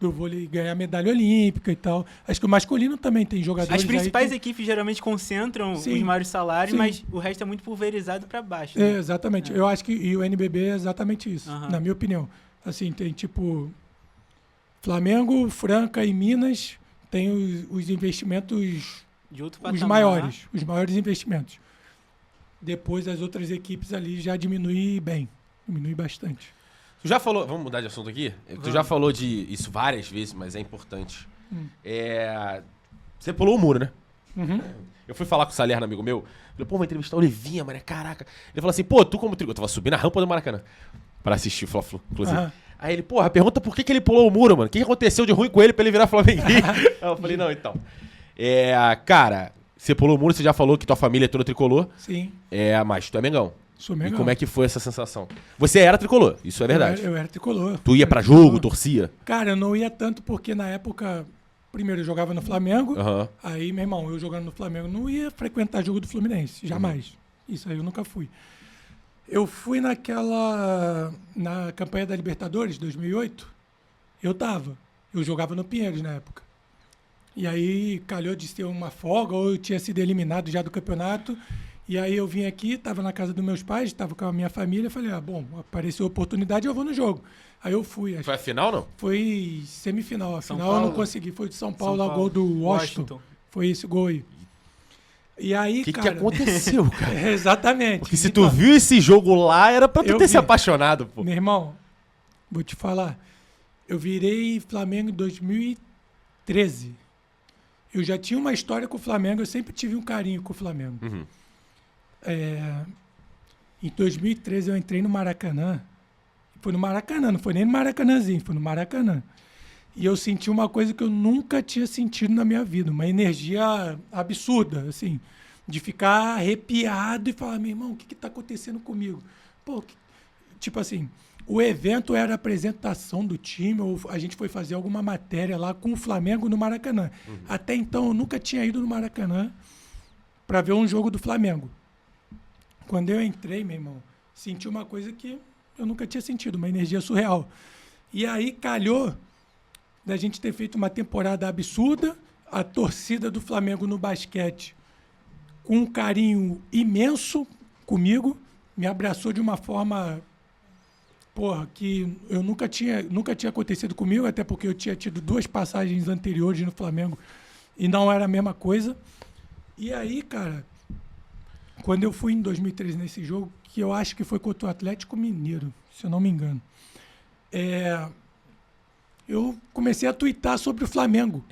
do vôlei ganhar medalha olímpica e tal. Acho que o masculino também tem jogadores. As principais equipes geralmente concentram os maiores salários, mas o resto é muito pulverizado para baixo. Né? Exatamente. Eu acho que e o NBB é exatamente isso, na minha opinião. Assim, tem tipo Flamengo, Franca e Minas tem os investimentos de outro patamar. Os maiores investimentos. Depois as outras equipes ali já diminui bastante. Tu já falou, vamos mudar de assunto aqui? Tu já falou de isso várias vezes, mas é importante. Você pulou o muro, né? Eu fui falar com o Salerno, amigo meu. Falei, pô, vou entrevistar o Olivinha, mano, caraca. Ele falou assim, pô, tu como tricolor, eu tava subindo a rampa do Maracanã pra assistir o Fla-Flu, inclusive. Aí ele, porra, pergunta por que ele pulou o muro, mano. O que aconteceu de ruim com ele pra ele virar flamenguista? Aí eu falei, não, então. Cara, você pulou o muro, você já falou que tua família é toda tricolor. Sim. Mas tu é Mengão. Sou Mengão. E como é que foi essa sensação? Você era tricolor, isso é verdade. Eu era tricolor. Tu ia pra jogo, torcia? Cara, eu não ia tanto porque na época, primeiro eu jogava no Flamengo. Aí, meu irmão, eu jogando no Flamengo, não ia frequentar jogo do Fluminense, jamais. Isso aí eu nunca fui. Eu fui na campanha da Libertadores, 2008, eu jogava no Pinheiros na época. E aí calhou de ter uma folga, ou eu tinha sido eliminado já do campeonato. E aí eu vim aqui, estava na casa dos meus pais, estava com a minha família, falei, bom, apareceu a oportunidade, eu vou no jogo. Aí eu fui. Foi a final, não? Foi semifinal. A final eu não consegui, foi de São Paulo, a gol do Washington. Foi esse gol aí. E aí, que aconteceu, cara? Exatamente. Porque se tu viu esse jogo lá, era pra tu ter se apaixonado, pô. Meu irmão, vou te falar. Eu virei Flamengo em 2013. Eu já tinha uma história com o Flamengo, eu sempre tive um carinho com o Flamengo. Uhum. Em 2013 eu entrei no Maracanã. Foi no Maracanã, não foi nem no Maracanãzinho, foi no Maracanã. E eu senti uma coisa que eu nunca tinha sentido na minha vida, uma energia absurda, assim, de ficar arrepiado e falar, meu irmão, o que está acontecendo comigo? Pô, tipo assim, o evento era a apresentação do time, ou a gente foi fazer alguma matéria lá com o Flamengo no Maracanã. Uhum. Até então eu nunca tinha ido no Maracanã para ver um jogo do Flamengo. Quando eu entrei, meu irmão, senti uma coisa que eu nunca tinha sentido, uma energia surreal. E aí calhou da gente ter feito uma temporada absurda, a torcida do Flamengo no basquete com um carinho imenso comigo, me abraçou de uma forma, porra, que eu nunca tinha acontecido comigo, até porque eu tinha tido 2 passagens anteriores no Flamengo e não era a mesma coisa. E aí, cara, quando eu fui em 2013 nesse jogo, que eu acho que foi contra o Atlético Mineiro, se eu não me engano, eu comecei a tuitar sobre o Flamengo.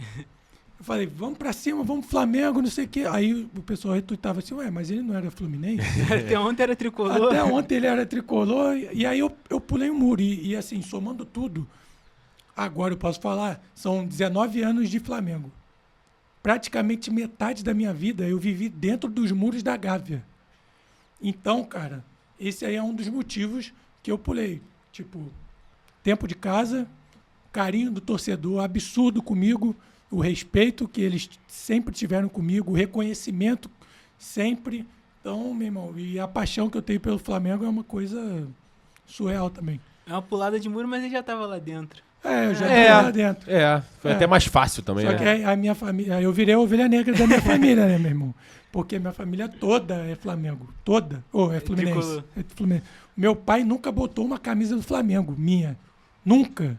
Eu falei, vamos pra cima, vamos Flamengo, não sei o quê. Aí o pessoal retuitava assim, ué, mas ele não era Fluminense? Até ontem era tricolor. Até ontem ele era tricolor. E aí eu pulei um muro. E assim, somando tudo, agora eu posso falar, são 19 anos de Flamengo. Praticamente metade da minha vida eu vivi dentro dos muros da Gávea. Então, cara, esse aí é um dos motivos que eu pulei. Tipo, tempo de casa, carinho do torcedor absurdo comigo, o respeito que eles sempre tiveram comigo, o reconhecimento sempre. Então, meu irmão, e a paixão que eu tenho pelo Flamengo é uma coisa surreal também. É uma pulada de muro, mas ele já tava lá dentro. Eu já estava lá dentro. Foi até mais fácil também, Só né? que a minha família, eu virei a ovelha negra da minha família, né, meu irmão? Porque minha família toda é Flamengo. Toda. É Fluminense. É Fluminense. Meu pai nunca botou uma camisa do Flamengo, minha. Nunca.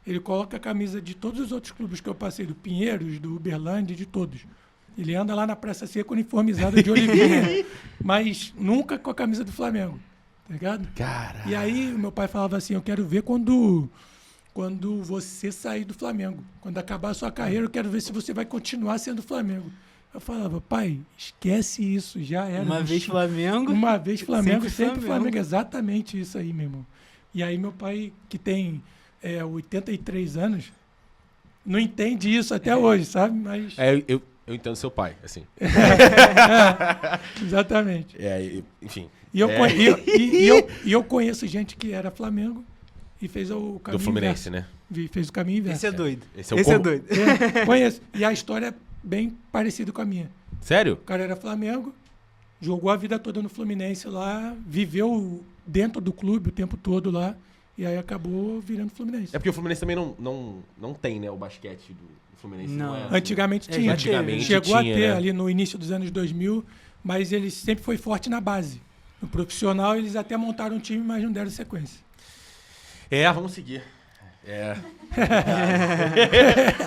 Ele coloca a camisa de todos os outros clubes que eu passei, do Pinheiros, do Uberlândia, de todos. Ele anda lá na Praça Seca uniformizado de Olivinha, mas nunca com a camisa do Flamengo. Tá ligado? Cara. E aí meu pai falava assim, eu quero ver quando você sair do Flamengo. Quando acabar a sua carreira, eu quero ver se você vai continuar sendo Flamengo. Eu falava, pai, esquece isso, já era. Uma vez Flamengo, sempre Flamengo. Exatamente isso aí, meu irmão. E aí meu pai, que tem 83 anos, não entende isso até hoje, sabe? Mas... Eu entendo seu pai, assim. Exatamente. Enfim. E eu conheço gente que era Flamengo e fez o caminho do Fluminense, inverso. Né? Fez o caminho inverso. Esse é doido. Esse é doido. Conheço. E a história é bem parecida com a minha. Sério? O cara era Flamengo, jogou a vida toda no Fluminense lá, viveu dentro do clube o tempo todo lá, e aí acabou virando Fluminense. É porque o Fluminense também não tem, né, o basquete do Fluminense. Não. Antigamente tinha. Chegou a ter, né? ali no início dos anos 2000, mas ele sempre foi forte na base. No profissional, eles até montaram um time, mas não deram sequência. Vamos seguir.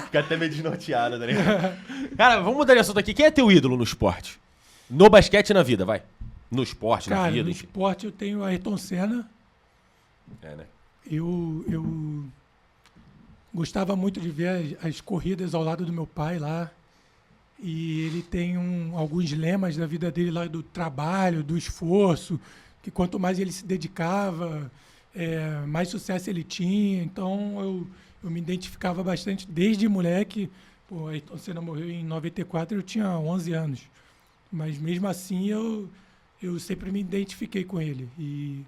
Fica até meio desnorteado, tá ligado? Cara, vamos mudar de assunto aqui. Quem é teu ídolo no esporte? No basquete e na vida, vai. No esporte, na vida. No esporte eu tenho o Ayrton Senna. Né? Eu gostava muito de ver as corridas ao lado do meu pai lá. E ele tem alguns lemas da vida dele lá, do trabalho, do esforço, que quanto mais ele se dedicava, mais sucesso ele tinha. Então eu me identificava bastante desde moleque. Pô, Ayrton Senna morreu em 94, eu tinha 11 anos. Mas mesmo assim eu sempre me identifiquei com ele. E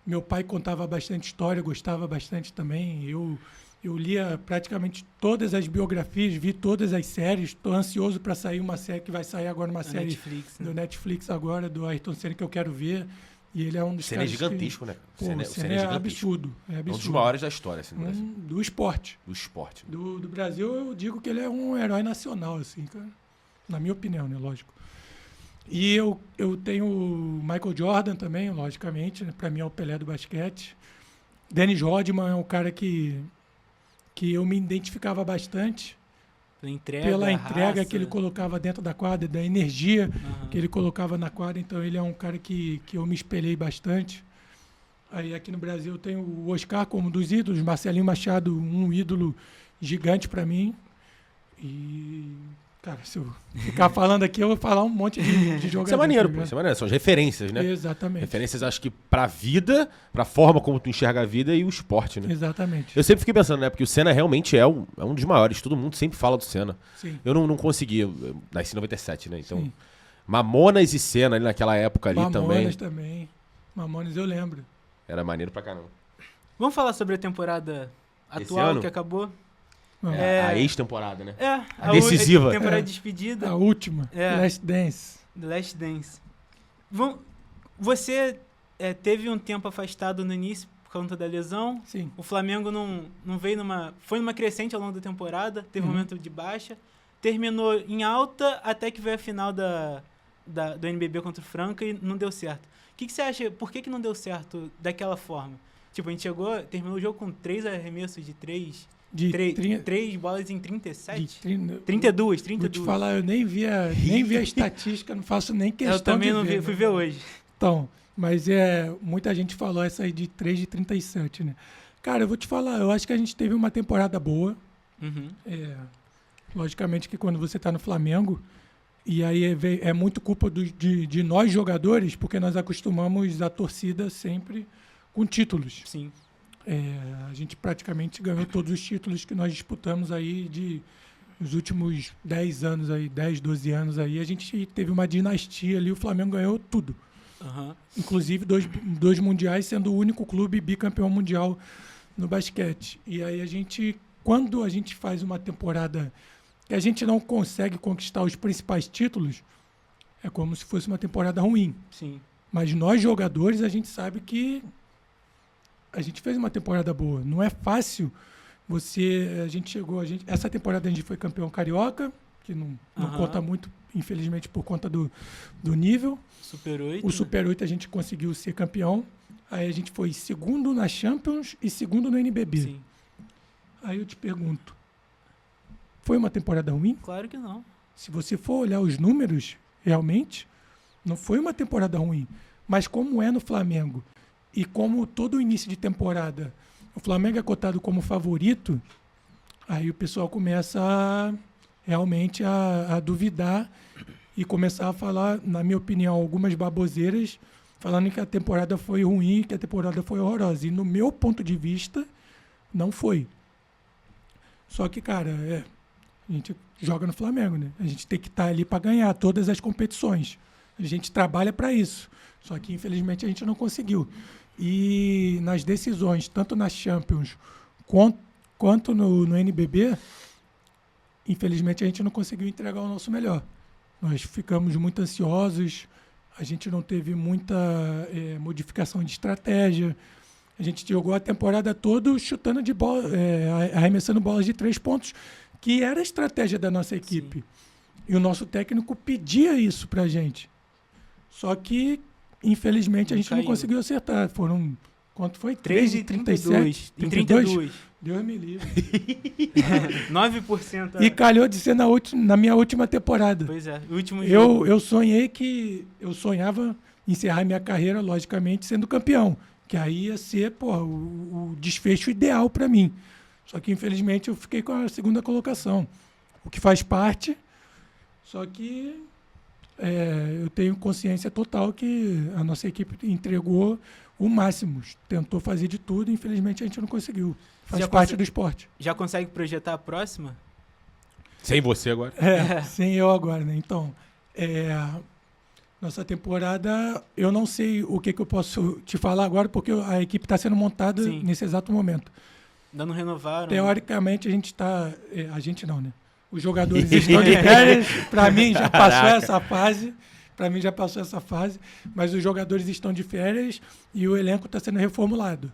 meu pai contava bastante história, gostava bastante também. Eu lia praticamente todas as biografias, vi todas as séries. Estou ansioso para sair uma série que vai sair agora, uma série Netflix, né? do Netflix agora, do Ayrton Senna, que eu quero ver. E ele é um dos Senna caras gigantesco, né? Pô, Senna é absurdo. É um dos maiores da história, assim, no Brasil. Do esporte. Do esporte. Do Brasil, eu digo que ele é um herói nacional, assim, cara. Na minha opinião, né? Lógico. E eu tenho o Michael Jordan também, logicamente, né? Para mim é o Pelé do basquete. Dennis Rodman é um cara que eu me identificava bastante pela entrega que ele colocava dentro da quadra, da energia que ele colocava na quadra. Então ele é um cara que eu me espelhei bastante. Aí aqui no Brasil eu tenho o Oscar como um dos ídolos, Marcelinho Machado, um ídolo gigante para mim. E, cara, se eu ficar falando aqui, eu vou falar um monte de jogadores. Isso é maneiro, tá pô. ligado? Isso é maneiro. São as referências, né? Exatamente. Referências, acho que pra vida, pra forma como tu enxerga a vida e o esporte, né? Exatamente. Eu sempre fiquei pensando, né? Porque o Senna realmente é um dos maiores. Todo mundo sempre fala do Senna. Sim. Eu não consegui. Eu nasci em 97, né? Então, Sim. Mamonas e Senna ali naquela época ali Mamonas também. também. Mamonas eu lembro. Era maneiro pra caramba. Vamos falar sobre a temporada Esse atual ano? que acabou? Vamos. A ex-temporada, né? A decisiva. A temporada É. de despedida. A última, É. Last Dance. The Last Dance. Você teve um tempo afastado no início por conta da lesão. Sim. O Flamengo não veio foi numa crescente ao longo da temporada, teve um momento de baixa, terminou em alta até que veio a final do NBB contra o Franca e não deu certo. O que você acha? Por que não deu certo daquela forma? Tipo, a gente terminou o jogo com 3 arremessos de 3 bolas em 37? 32. Vou te falar, eu nem vi a estatística, não faço nem questão Eu também de não ver. vi, fui ver hoje. Então, mas muita gente falou essa aí de 3 de 37, né? Cara, eu vou te falar, eu acho que a gente teve uma temporada boa. Uhum. Logicamente que quando você tá no Flamengo, e aí é muito culpa de nós jogadores, porque nós acostumamos a torcida sempre com títulos. Sim. A gente praticamente ganhou todos os títulos que nós disputamos aí nos últimos 10 anos aí, 10, 12 anos aí. A gente teve uma dinastia ali, o Flamengo ganhou tudo. Uhum. Inclusive dois mundiais, sendo o único clube bicampeão mundial no basquete. E aí quando a gente faz uma temporada que a gente não consegue conquistar os principais títulos, é como se fosse uma temporada ruim. Sim. Mas nós jogadores, a gente sabe que a gente fez uma temporada boa. Não é fácil essa temporada a gente foi campeão carioca, que não conta muito, infelizmente, por conta do nível. Super 8. O Super 8 a gente conseguiu ser campeão. Aí a gente foi segundo na Champions e segundo no NBB. Sim. Aí eu te pergunto, foi uma temporada ruim? Claro que não. Se você for olhar os números, realmente, não foi uma temporada ruim. Mas como é no Flamengo, e como todo início de temporada o Flamengo é cotado como favorito, aí o pessoal começa realmente a duvidar e começar a falar, na minha opinião, algumas baboseiras, falando que a temporada foi ruim, que a temporada foi horrorosa. E no meu ponto de vista, não foi. Só que, cara, a gente joga no Flamengo, né? A gente tem que estar ali para ganhar todas as competições. A gente trabalha para isso. Só que, infelizmente, a gente não conseguiu. E nas decisões, tanto na Champions quanto no NBB, infelizmente, a gente não conseguiu entregar o nosso melhor. Nós ficamos muito ansiosos, a gente não teve muita modificação de estratégia. A gente jogou a temporada toda chutando de bola, arremessando bolas de 3 pontos, que era a estratégia da nossa equipe. Sim. E o nosso técnico pedia isso pra gente. Só que, infelizmente, a gente não conseguiu acertar. Foram, quanto foi? 3 de 37? 32. Deus me livre. 9%. E calhou de ser na minha última temporada. Pois é, o último jogo. Eu sonhava encerrar minha carreira, logicamente, sendo campeão. Que aí ia ser, o desfecho ideal para mim. Só que, infelizmente, eu fiquei com a segunda colocação. O que faz parte, só que eu tenho consciência total que a nossa equipe entregou o máximo. Tentou fazer de tudo e, infelizmente, a gente não conseguiu. Faz parte do esporte. Já consegue projetar a próxima? Sem você agora. Sem eu agora, né? Então, nossa temporada, eu não sei o que eu posso te falar agora, porque a equipe está sendo montada nesse exato momento. Ainda não renovaram? Teoricamente, a gente está... a gente não, né? Os jogadores estão de férias. Para mim, já passou essa fase. Mas os jogadores estão de férias e o elenco está sendo reformulado.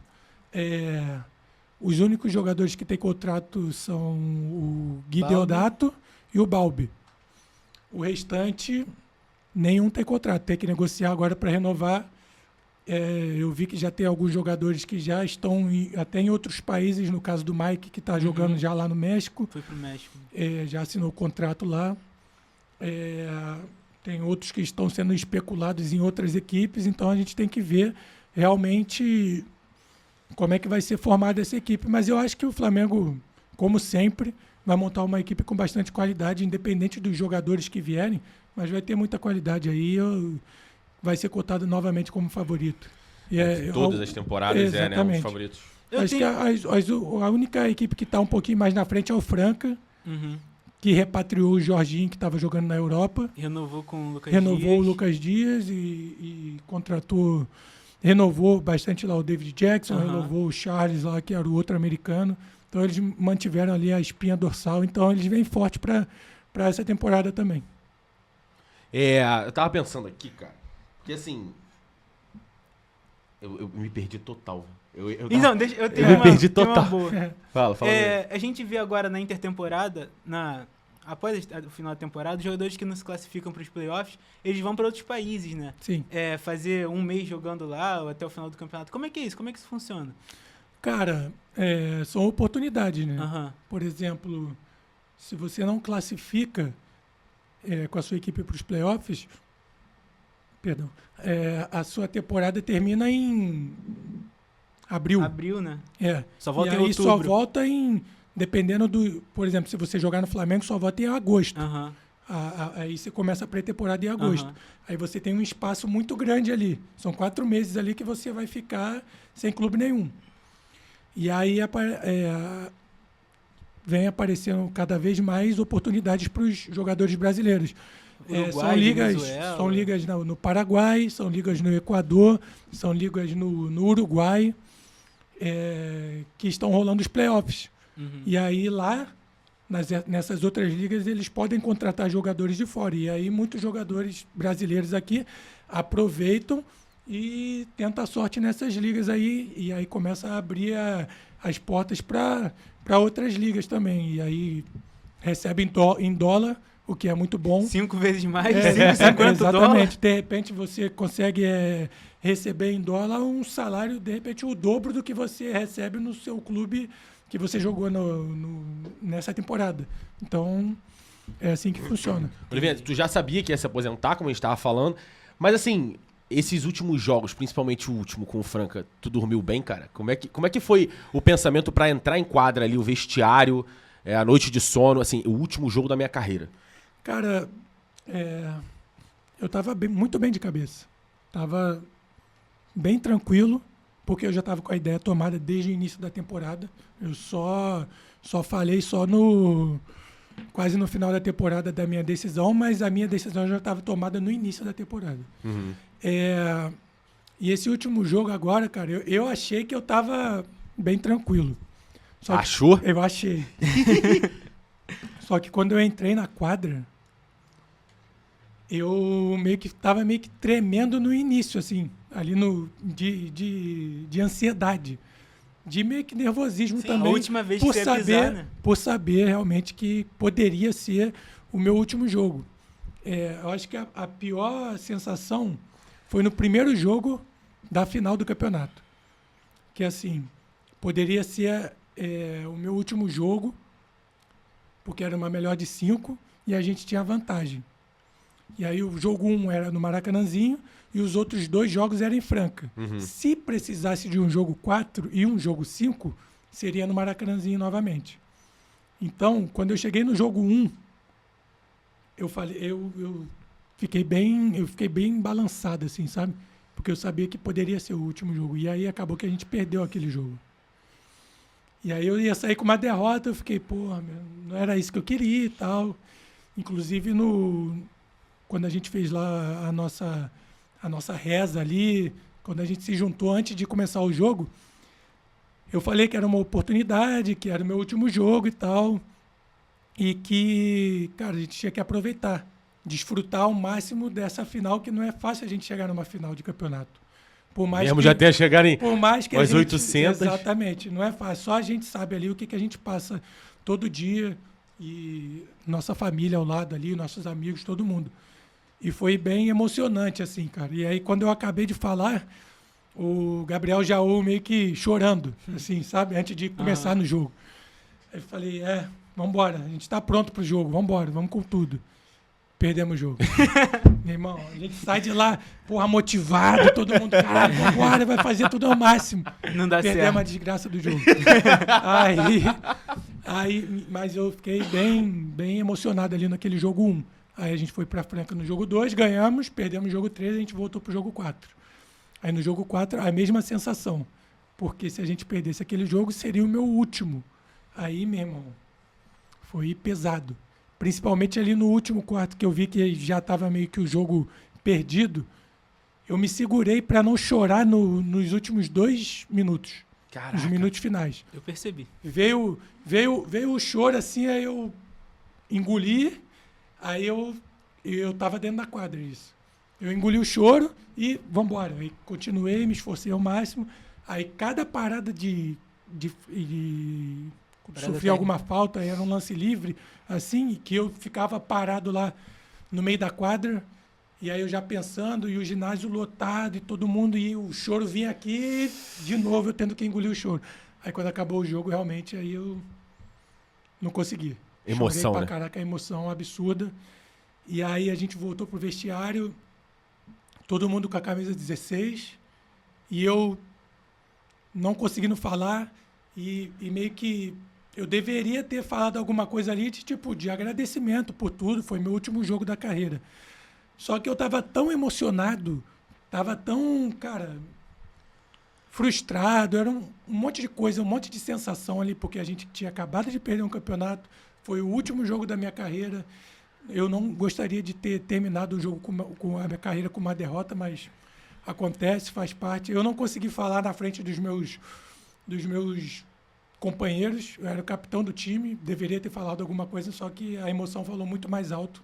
Os únicos jogadores que têm contrato são o Gui Deodato e o Balbi. O restante, nenhum tem contrato. Tem que negociar agora para renovar. Eu vi que já tem alguns jogadores que já estão até em outros países, no caso do Mike, que está jogando já lá no México. Foi pro México. Já assinou o contrato lá. Tem outros que estão sendo especulados em outras equipes, então a gente tem que ver realmente como é que vai ser formada essa equipe. Mas eu acho que o Flamengo, como sempre, vai montar uma equipe com bastante qualidade, independente dos jogadores que vierem, mas vai ter muita qualidade aí. Vai ser cotado novamente como favorito. E Todas as temporadas né? Um dos exatamente. favoritos. Acho que a única equipe que está um pouquinho mais na frente é o Franca, que repatriou o Jorginho, que estava jogando na Europa. Renovou com o Lucas Renovou Dias. o Lucas Dias e contratou... Renovou bastante lá o David Jackson, renovou o Charles lá, que era o outro americano. Então eles mantiveram ali a espinha dorsal. Então eles vêm forte para essa temporada também. Eu tava pensando aqui, cara, porque assim... Eu me perdi total. Então, eu tenho me uma, perdi tenho uma total. boa. Fala. A gente vê agora na intertemporada, após o final da temporada, os jogadores que não se classificam para os playoffs, eles vão para outros países, né? Sim. Fazer um mês jogando lá ou até o final do campeonato. Como é que é isso? Como é que isso funciona? Cara, são oportunidades, né? Aham. Por exemplo, se você não classifica com a sua equipe para os playoffs, a sua temporada termina em abril. Abril, né? Só E volta em aí outubro. só volta dependendo do... Por exemplo, se você jogar no Flamengo, só volta em agosto. Aham. Aí você começa a pré-temporada em agosto. Aí você tem um espaço muito grande ali. São 4 meses ali que você vai ficar sem clube nenhum. E aí vem aparecendo cada vez mais oportunidades para os jogadores brasileiros. Uruguai, São ligas no Paraguai, são ligas no Equador, são ligas no Uruguai, que estão rolando os playoffs. E aí lá, nessas outras ligas, eles podem contratar jogadores de fora. E aí muitos jogadores brasileiros aqui aproveitam e tentam a sorte nessas ligas aí. E aí começa a abrir as portas para outras ligas também. E aí recebe em dólar, o que é muito bom. 5 vezes mais, 5,50 exatamente. De repente você consegue receber em dólar um salário, de repente, o dobro do que você recebe no seu clube que você jogou nessa temporada. Então, é assim que funciona. Oliveira, tu já sabia que ia se aposentar, como a gente estava falando, mas assim, esses últimos jogos, principalmente o último com o Franca, tu dormiu bem, cara? Como é que foi o pensamento para entrar em quadra ali, o vestiário, a noite de sono, assim, o último jogo da minha carreira? Cara, eu estava muito bem de cabeça. Estava bem tranquilo, porque eu já estava com a ideia tomada desde o início da temporada. Eu só falei quase no final da temporada da minha decisão, mas a minha decisão já estava tomada no início da temporada. E esse último jogo agora, cara, eu achei que eu estava bem tranquilo. Achou? Eu achei. Só que quando eu entrei na quadra, eu estava meio que tremendo no início, assim, ali de ansiedade, de meio que nervosismo. Sim, também. A última vez que você ia pisar, né? Por saber realmente que poderia ser o meu último jogo. Eu acho que a pior sensação foi no primeiro jogo da final do campeonato. Que assim, poderia ser o meu último jogo, porque era uma melhor de 5 e a gente tinha vantagem. E aí o jogo 1 era no Maracanãzinho e os outros 2 jogos eram em Franca. Se precisasse de um jogo 4 e um jogo 5, seria no Maracanãzinho novamente. Então, quando eu cheguei no jogo 1, eu fiquei bem balançado, assim, sabe? Porque eu sabia que poderia ser o último jogo. E aí acabou que a gente perdeu aquele jogo. E aí eu ia sair com uma derrota, eu fiquei, não era isso que eu queria e tal. Inclusive, quando a gente fez lá a nossa reza ali, quando a gente se juntou antes de começar o jogo, eu falei que era uma oportunidade, que era o meu último jogo e tal, e que, cara, a gente tinha que aproveitar, desfrutar ao máximo dessa final, que não é fácil a gente chegar numa final de campeonato. Por mais mesmo que, já tenha chegado em por mais que umas a gente, 800. Exatamente, não é fácil. Só a gente sabe ali o que a gente passa todo dia, e nossa família ao lado ali, nossos amigos, todo mundo. E foi bem emocionante, assim, cara. E aí, quando eu acabei de falar, o Gabriel Jaú meio que chorando, assim, sabe? Antes de começar no jogo. Aí eu falei, vambora, a gente tá pronto pro jogo, vambora, vamos com tudo. perdemos o jogo. Meu irmão, a gente sai de lá, porra, motivado, todo mundo, caralho, agora vai fazer tudo ao máximo. Não dá Perdemos certo. a desgraça do jogo. Mas eu fiquei bem emocionado ali naquele jogo 1. Aí a gente foi pra Franca no jogo 2, ganhamos, perdemos o jogo 3, a gente voltou pro jogo 4. Aí no jogo 4, a mesma sensação. Porque se a gente perdesse aquele jogo, seria o meu último. Aí, meu irmão, foi pesado. Principalmente ali no último quarto, que eu vi que já estava meio que o jogo perdido. Eu me segurei para não chorar nos últimos 2 minutos. Caraca. Os minutos finais. Eu percebi. Veio o choro assim, aí eu engoli, aí eu tava dentro da quadra, isso. Eu engoli o choro e vambora. Aí continuei, me esforcei ao máximo. Aí cada parada de sofrer alguma falta, era um lance livre, assim, que eu ficava parado lá no meio da quadra, e aí eu já pensando, e o ginásio lotado, e todo mundo, e o choro vinha aqui, de novo eu tendo que engolir o choro. Aí quando acabou o jogo, realmente, aí eu não consegui. Emoção, Chorei né? pra caraca, emoção absurda. E aí a gente voltou pro vestiário, todo mundo com a camisa 16, e eu não conseguindo falar, e meio que eu deveria ter falado alguma coisa ali de agradecimento por tudo, foi meu último jogo da carreira. Só que eu tava tão emocionado, tava tão, cara, frustrado, era um monte de coisa, um monte de sensação ali, porque a gente tinha acabado de perder um campeonato, foi o último jogo da minha carreira. Eu não gostaria de ter terminado o jogo com a minha carreira com uma derrota, mas acontece, faz parte. Eu não consegui falar na frente dos meus companheiros, eu era o capitão do time, deveria ter falado alguma coisa, só que a emoção falou muito mais alto,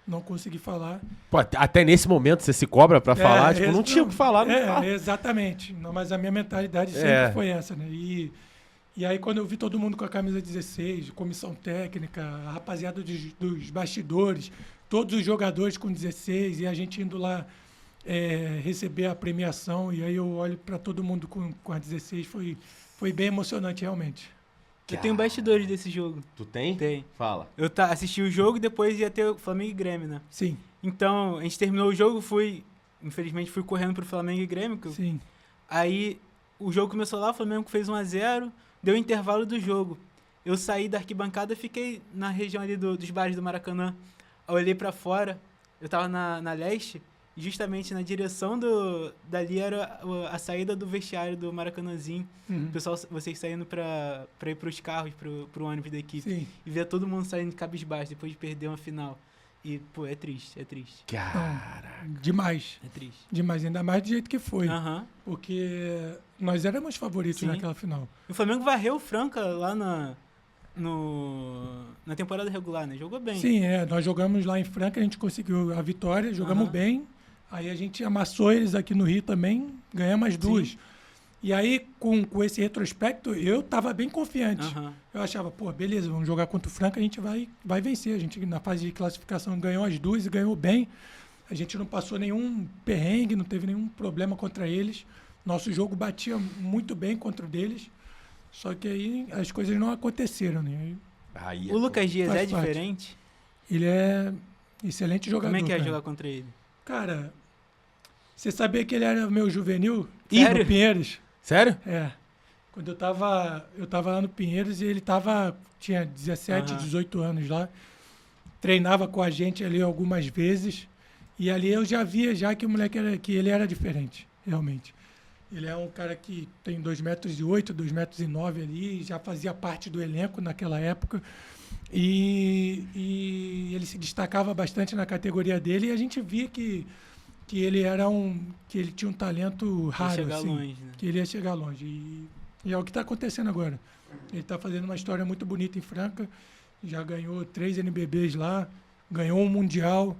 não consegui falar. Pô, até nesse momento você se cobra pra falar, tipo, não tinha o que falar, não fala. Exatamente, não, mas a minha mentalidade sempre foi essa, né? E aí quando eu vi todo mundo com a camisa 16, comissão técnica, a rapaziada dos bastidores, todos os jogadores com 16, e a gente indo lá receber a premiação, e aí eu olho para todo mundo com a 16, foi bem emocionante, realmente. Eu tenho bastidores desse jogo. Tu tem? Tem. Fala. Eu assisti o jogo e depois ia ter o Flamengo e Grêmio, né? Sim, Então, a gente terminou o jogo, infelizmente fui correndo pro Flamengo e Grêmio. sim. Aí o jogo começou lá, o Flamengo fez 1-0, deu intervalo do jogo. Eu saí da arquibancada e fiquei na região ali dos bares do Maracanã. Eu olhei pra fora, eu tava na leste, e justamente na direção dali era a saída do vestiário do Maracanãzinho. Uhum. O pessoal, vocês saindo pra ir pros carros, pro ônibus da equipe. Sim. E ver todo mundo saindo de cabisbaixo depois de perder uma final. E, pô, é triste. Caraca. Demais. É triste. Demais, ainda mais do jeito que foi. Aham. Porque nós éramos favoritos Sim. naquela final. E o Flamengo varreu o Franca lá na temporada regular, né? Jogou bem. Sim, nós jogamos lá em Franca, a gente conseguiu a vitória, jogamos Aham. bem. Aí a gente amassou eles aqui no Rio também, ganhamos as 2. Sim. E aí, com esse retrospecto, eu tava bem confiante. Aham. Eu achava, pô, beleza, vamos jogar contra o Franca, a gente vai vencer. A gente, na fase de classificação, ganhou as 2 e ganhou bem. A gente não passou nenhum perrengue, não teve nenhum problema contra eles. Nosso jogo batia muito bem contra o deles. Só que aí as coisas não aconteceram, né? Aí O Lucas Dias Faz é parte. diferente? Ele é excelente jogador. Como é que é cara. jogar contra ele? Cara, você sabia que ele era meu juvenil? Sério? No Pinheiros? Sério? É. Quando eu tava lá no Pinheiros e ele tinha 17, Aham. 18 anos lá. Treinava com a gente ali algumas vezes. E ali eu já via que o moleque ele era diferente, realmente. Ele é um cara que tem 2,8 metros, 2,9 metros ali, já fazia parte do elenco naquela época. E ele se destacava bastante na categoria dele e a gente via que ele que ele tinha um talento raro, chegar assim, longe, né? que ele ia chegar longe. E é o que está acontecendo agora. Ele está fazendo uma história muito bonita em Franca, já ganhou 3 NBBs lá, ganhou um Mundial,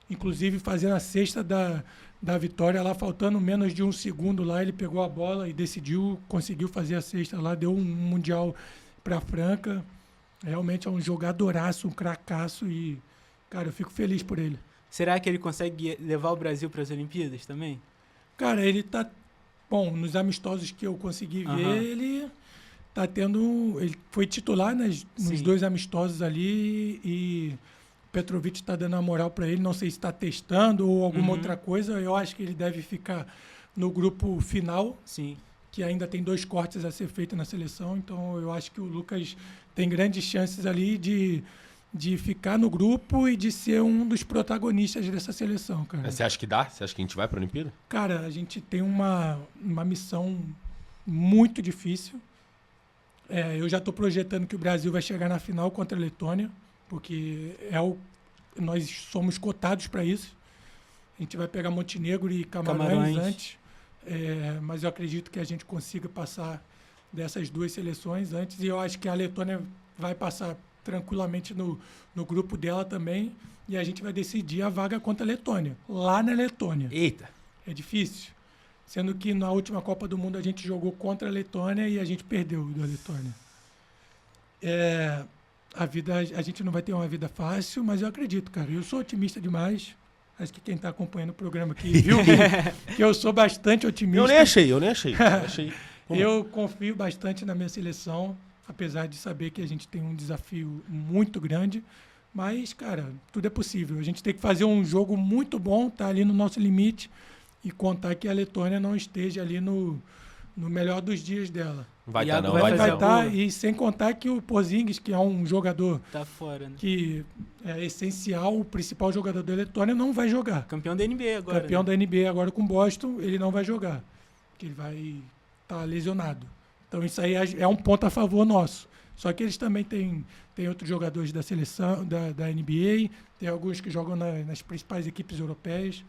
inclusive fazendo a cesta da vitória lá, faltando menos de 1 segundo lá, ele pegou a bola e conseguiu fazer a cesta lá, deu um Mundial para Franca. Realmente é um jogadoraço, um cracaço e, cara, eu fico feliz por ele. Será que ele consegue levar o Brasil para as Olimpíadas também? Cara, ele tá... Bom, nos amistosos que eu consegui ver, Aham. ele tá tendo... Ele foi titular nos Sim. 2 amistosos ali e Petrovic está dando a moral para ele, não sei se está testando ou alguma outra coisa. Eu acho que ele deve ficar no grupo final, Sim. que ainda tem 2 cortes a ser feitos na seleção. Então, eu acho que o Lucas tem grandes chances ali de ficar no grupo e de ser um dos protagonistas dessa seleção, cara. Você acha que dá? Você acha que a gente vai para a Olimpíada? Cara, a gente tem uma missão muito difícil. Eu já estou projetando que o Brasil vai chegar na final contra a Letônia, porque nós somos cotados para isso. A gente vai pegar Montenegro e Camarões antes, mas eu acredito que a gente consiga passar dessas 2 seleções antes, e eu acho que a Letônia vai passar tranquilamente no grupo dela também, e a gente vai decidir a vaga contra a Letônia, lá na Letônia. Eita! É difícil. Sendo que na última Copa do Mundo a gente jogou contra a Letônia e a gente perdeu da Letônia. A gente não vai ter uma vida fácil, mas eu acredito, cara. Eu sou otimista demais. Acho que quem está acompanhando o programa aqui viu que eu sou bastante otimista. Eu nem achei. Eu confio bastante na minha seleção, apesar de saber que a gente tem um desafio muito grande. Mas, cara, tudo é possível. A gente tem que fazer um jogo muito bom, tá ali no nosso limite, e contar que a Letônia não esteja ali no melhor dos dias dela. Vai estar, não. Vai estar, e sem contar que o Porzingis, que é um jogador tá fora, né? que é essencial, o principal jogador da Letônia, não vai jogar. Campeão da NBA agora. Campeão da NBA agora com Boston, ele não vai jogar, porque ele vai estar lesionado. Então isso aí é um ponto a favor nosso. Só que eles também têm outros jogadores da seleção, da NBA, tem alguns que jogam nas principais equipes europeias.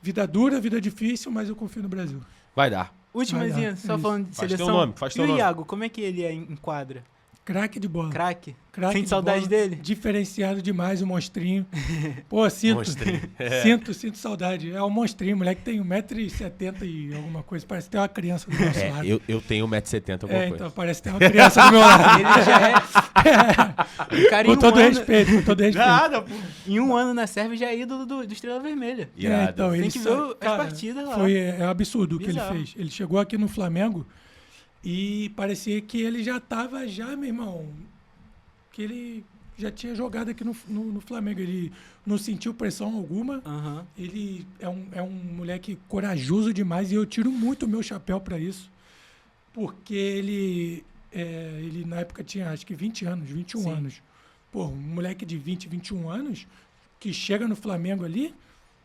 Vida dura, vida difícil, mas eu confio no Brasil. Vai dar. Últimazinha, só falando de Faz seleção. teu nome, faz teu e o nome. Iago, como é que ele enquadra? Craque de bola. Craque? Craque Sente de saudade bola, dele? Diferenciado demais, o monstrinho. Pô, sinto. Monstrinho. Sinto saudade. É um monstrinho, moleque tem 1,70 m e alguma coisa. Parece que tem uma criança do nosso lado. Eu tenho 1,70 m alguma coisa. Então parece que tem uma criança do meu lado. Ele já é. O cara Com todo respeito, com todo respeito. Nada, pô. Em um ano na Sérvia já é ídolo do Estrela Vermelha. Irado. Então, Tem ele que ver as partidas lá. É um absurdo o que ele fez. Ele chegou aqui no Flamengo e parecia que ele já estava, meu irmão, que ele já tinha jogado aqui no Flamengo. Ele não sentiu pressão alguma. Uhum. Ele é um moleque corajoso demais e eu tiro muito o meu chapéu para isso. Porque ele na época tinha acho que 20 anos, 21 Sim. anos. Pô, um moleque de 20, 21 anos que chega no Flamengo ali,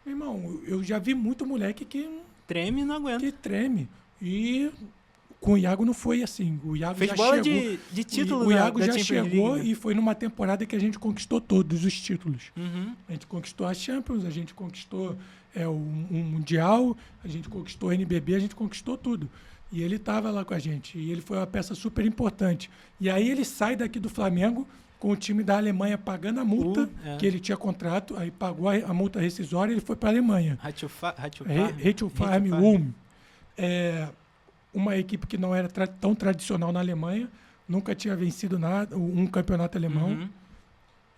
meu irmão, eu já vi muito moleque que Treme e não aguenta. treme. E com o Iago não foi assim. O Iago Fez já bola chegou. de título O Iago da já Champions chegou League, né? e foi numa temporada que a gente conquistou todos os títulos. Uhum. A gente conquistou a Champions, a gente conquistou um Mundial, a gente conquistou o NBB, a gente conquistou tudo. E ele estava lá com a gente. E ele foi uma peça super importante. E aí ele sai daqui do Flamengo com o time da Alemanha pagando a multa, que ele tinha contrato, aí pagou a multa rescisória e ele foi para a Alemanha. Reichsfarm Ulm. Uma equipe que não era tão tradicional na Alemanha, nunca tinha vencido um campeonato alemão. Uhum.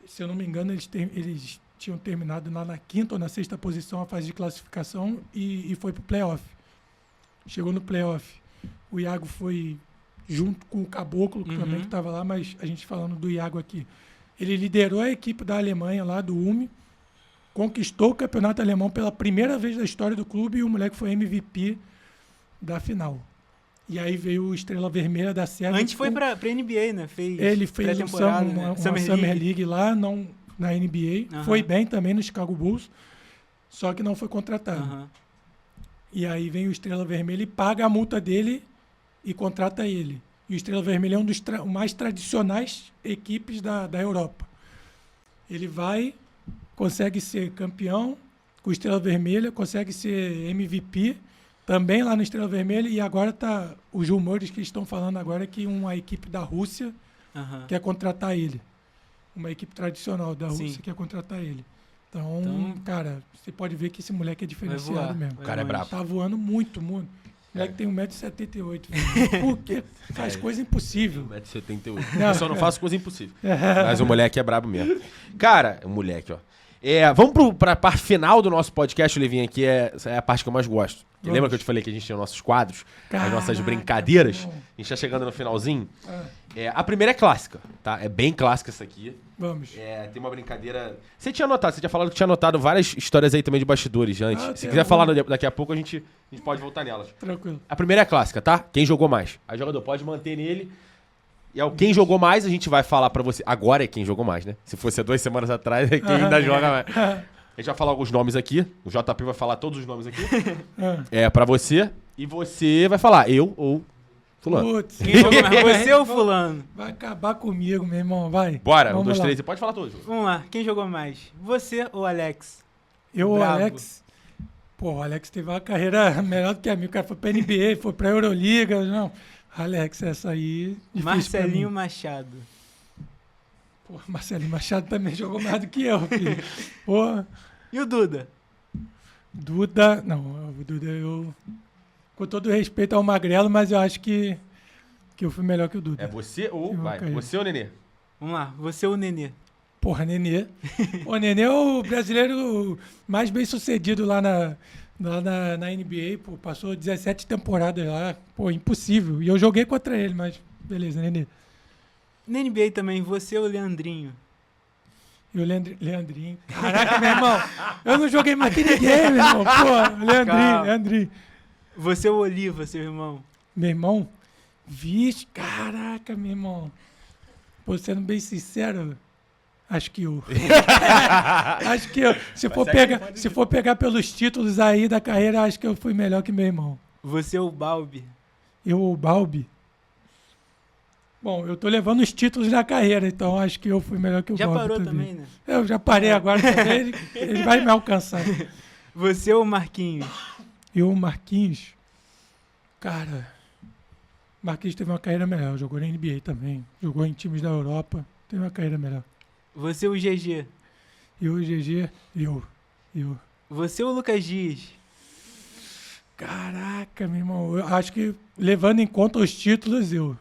Se eu não me engano, eles tinham terminado na 5ª ou na 6ª posição a fase de classificação e foi para o playoff. Chegou no playoff. O Iago foi junto com o Caboclo, que também estava lá, mas a gente falando do Iago aqui. Ele liderou a equipe da Alemanha lá, do Ulm, conquistou o campeonato alemão pela primeira vez na história do clube e o moleque foi MVP da final. E aí veio o Estrela Vermelha da Sérvia. Antes foi pra NBA, né? Ele fez uma Summer League lá, não na NBA. Uhum. Foi bem também no Chicago Bulls, só que não foi contratado. Uhum. E aí vem o Estrela Vermelha e paga a multa dele e contrata ele. E o Estrela Vermelha é um dos mais tradicionais equipes da Europa. Ele vai, consegue ser campeão com o Estrela Vermelha, consegue ser MVP também lá no Estrela Vermelha, e agora tá os rumores que estão falando agora que uma equipe da Rússia quer contratar ele. Uma equipe tradicional da Rússia quer contratar ele. Então, cara, você pode ver que esse moleque é diferenciado mesmo. O cara é brabo. Tá voando muito, muito. O moleque tem 1,78 m. Porque faz coisa impossível. 1,78 m. Eu só não faço coisa impossível. Mas o moleque é brabo mesmo. Cara, o moleque, ó. Vamos pra parte final do nosso podcast, Levinho, que é a parte que eu mais gosto. Que lembra que eu te falei que a gente tinha nossos quadros, as nossas Caraca, brincadeiras? bom. A gente tá chegando no finalzinho. A primeira é clássica, tá? É bem clássica essa aqui. Vamos. Tem uma brincadeira... Você tinha falado que tinha anotado várias histórias aí também de bastidores antes. Se tem quiser falar alguma. daqui a pouco, a gente pode voltar nelas. Tranquilo. A primeira é clássica, tá? Quem jogou mais. Aí o jogador pode manter nele. E é o quem jogou mais, a gente vai falar pra você. Agora é quem jogou mais, né? Se fosse há 2 semanas atrás, é quem ainda joga mais. A gente vai falar alguns nomes aqui. O JP vai falar todos os nomes aqui. Pra você. E você vai falar eu ou fulano. Putz. Quem jogou mais? Você ou fulano? Vai acabar comigo, meu irmão. Vai. Bora, Vamos 1, 2, lá. 3 e pode falar todos. Vamos lá, quem jogou mais? Você ou Alex? Eu, o Bravo. Alex. Pô, o Alex teve uma carreira melhor do que a minha. O cara foi pra NBA, foi pra Euroliga. Não. Alex, essa aí. Difícil Marcelinho pra mim. Machado. Pô, Marcelinho Machado também jogou mais do que eu, filho. Pô, E o Duda? Duda. Não, o Duda eu. Com todo respeito ao Magrelo, mas eu acho que eu fui melhor que o Duda. É você ou... Eu Vai, caí. você ou Nenê? Vamos lá, você ou Nenê? Porra, Nenê. O Nenê é o brasileiro mais bem sucedido lá na NBA. Pô, passou 17 temporadas lá. Pô, impossível. E eu joguei contra ele, mas beleza, Nenê. Na NBA também, você ou Leandrinho? E o Leandrinho. Caraca, meu irmão. Eu não joguei mais que ninguém, meu irmão. Pô, Calma. Leandrinho. Você ou Oliva, seu irmão? Meu irmão. Vixe, caraca, meu irmão. Pô, sendo bem sincero, acho que eu. Acho que eu. Se for pegar pelos títulos aí da carreira, acho que eu fui melhor que meu irmão. Você ou Balbi? Eu ou o Balbi? Bom, eu tô levando os títulos da carreira, então acho que eu fui melhor que o Já Balbi. parou também, né? Eu já parei agora também, ele vai me alcançar. Você ou Marquinhos? E o Marquinhos, cara, Marquinhos teve uma carreira melhor, jogou na NBA também, jogou em times da Europa, teve uma carreira melhor. Você ou GG? E o GG, eu. Você ou Lucas Dias? Caraca, meu irmão, eu acho que levando em conta os títulos, eu.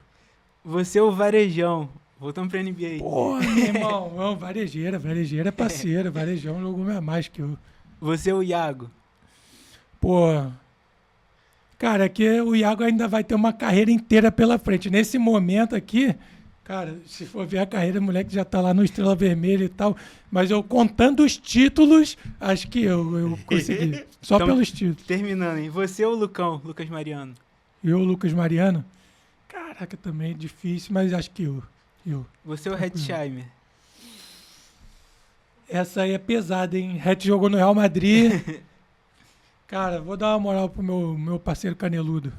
Você ou Varejão? Voltamos pra NBA. Pô, meu irmão, não, varejeira é parceiro, varejão jogou mais que eu. Você ou Iago? Pô, cara, aqui o Iago ainda vai ter uma carreira inteira pela frente. Nesse momento aqui, cara, se for ver a carreira, o moleque já tá lá no Estrela Vermelha e tal. Mas eu contando os títulos, acho que eu consegui. Só Então, pelos títulos. Terminando, hein? Você ou Lucão? Lucas Mariano? E o Lucas Mariano, caraca, também é difícil, mas acho que eu. Você ou Hetzheimer? Essa aí é pesada, hein? Ret jogou no Real Madrid. Cara, vou dar uma moral pro meu parceiro caneludo.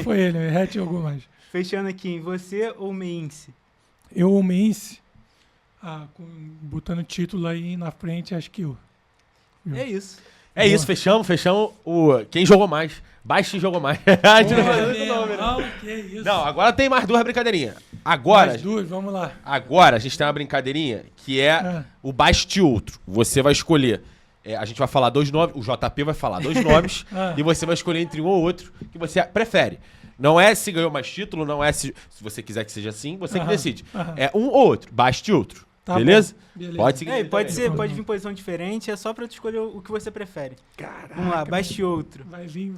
Foi ele, o Ret jogou mais. Fechando aqui, hein? Você ou Meince? Eu, o Mense, botando título aí na frente, acho que eu. É isso. É isso, fechamos o... Quem jogou mais. Baixo jogou mais. A gente não falou esse nome, né? Não, que isso. Não, agora tem mais 2 brincadeirinhas. Agora, Mais duas, vamos lá. agora a gente tem uma brincadeirinha que é o baste outro. Você vai escolher. A gente vai falar 2 nomes, o JP vai falar 2 nomes e você vai escolher entre um ou outro que você prefere. Não é se ganhou mais título, não é se você quiser que seja assim, você que decide. É um ou outro, baste outro. Tá beleza? bom. Beleza. Pode seguir. É, pode também. ser, pode vir em posição diferente, é só pra tu escolher o que você prefere. Caraca. Vamos lá, baste outro. Vai vir.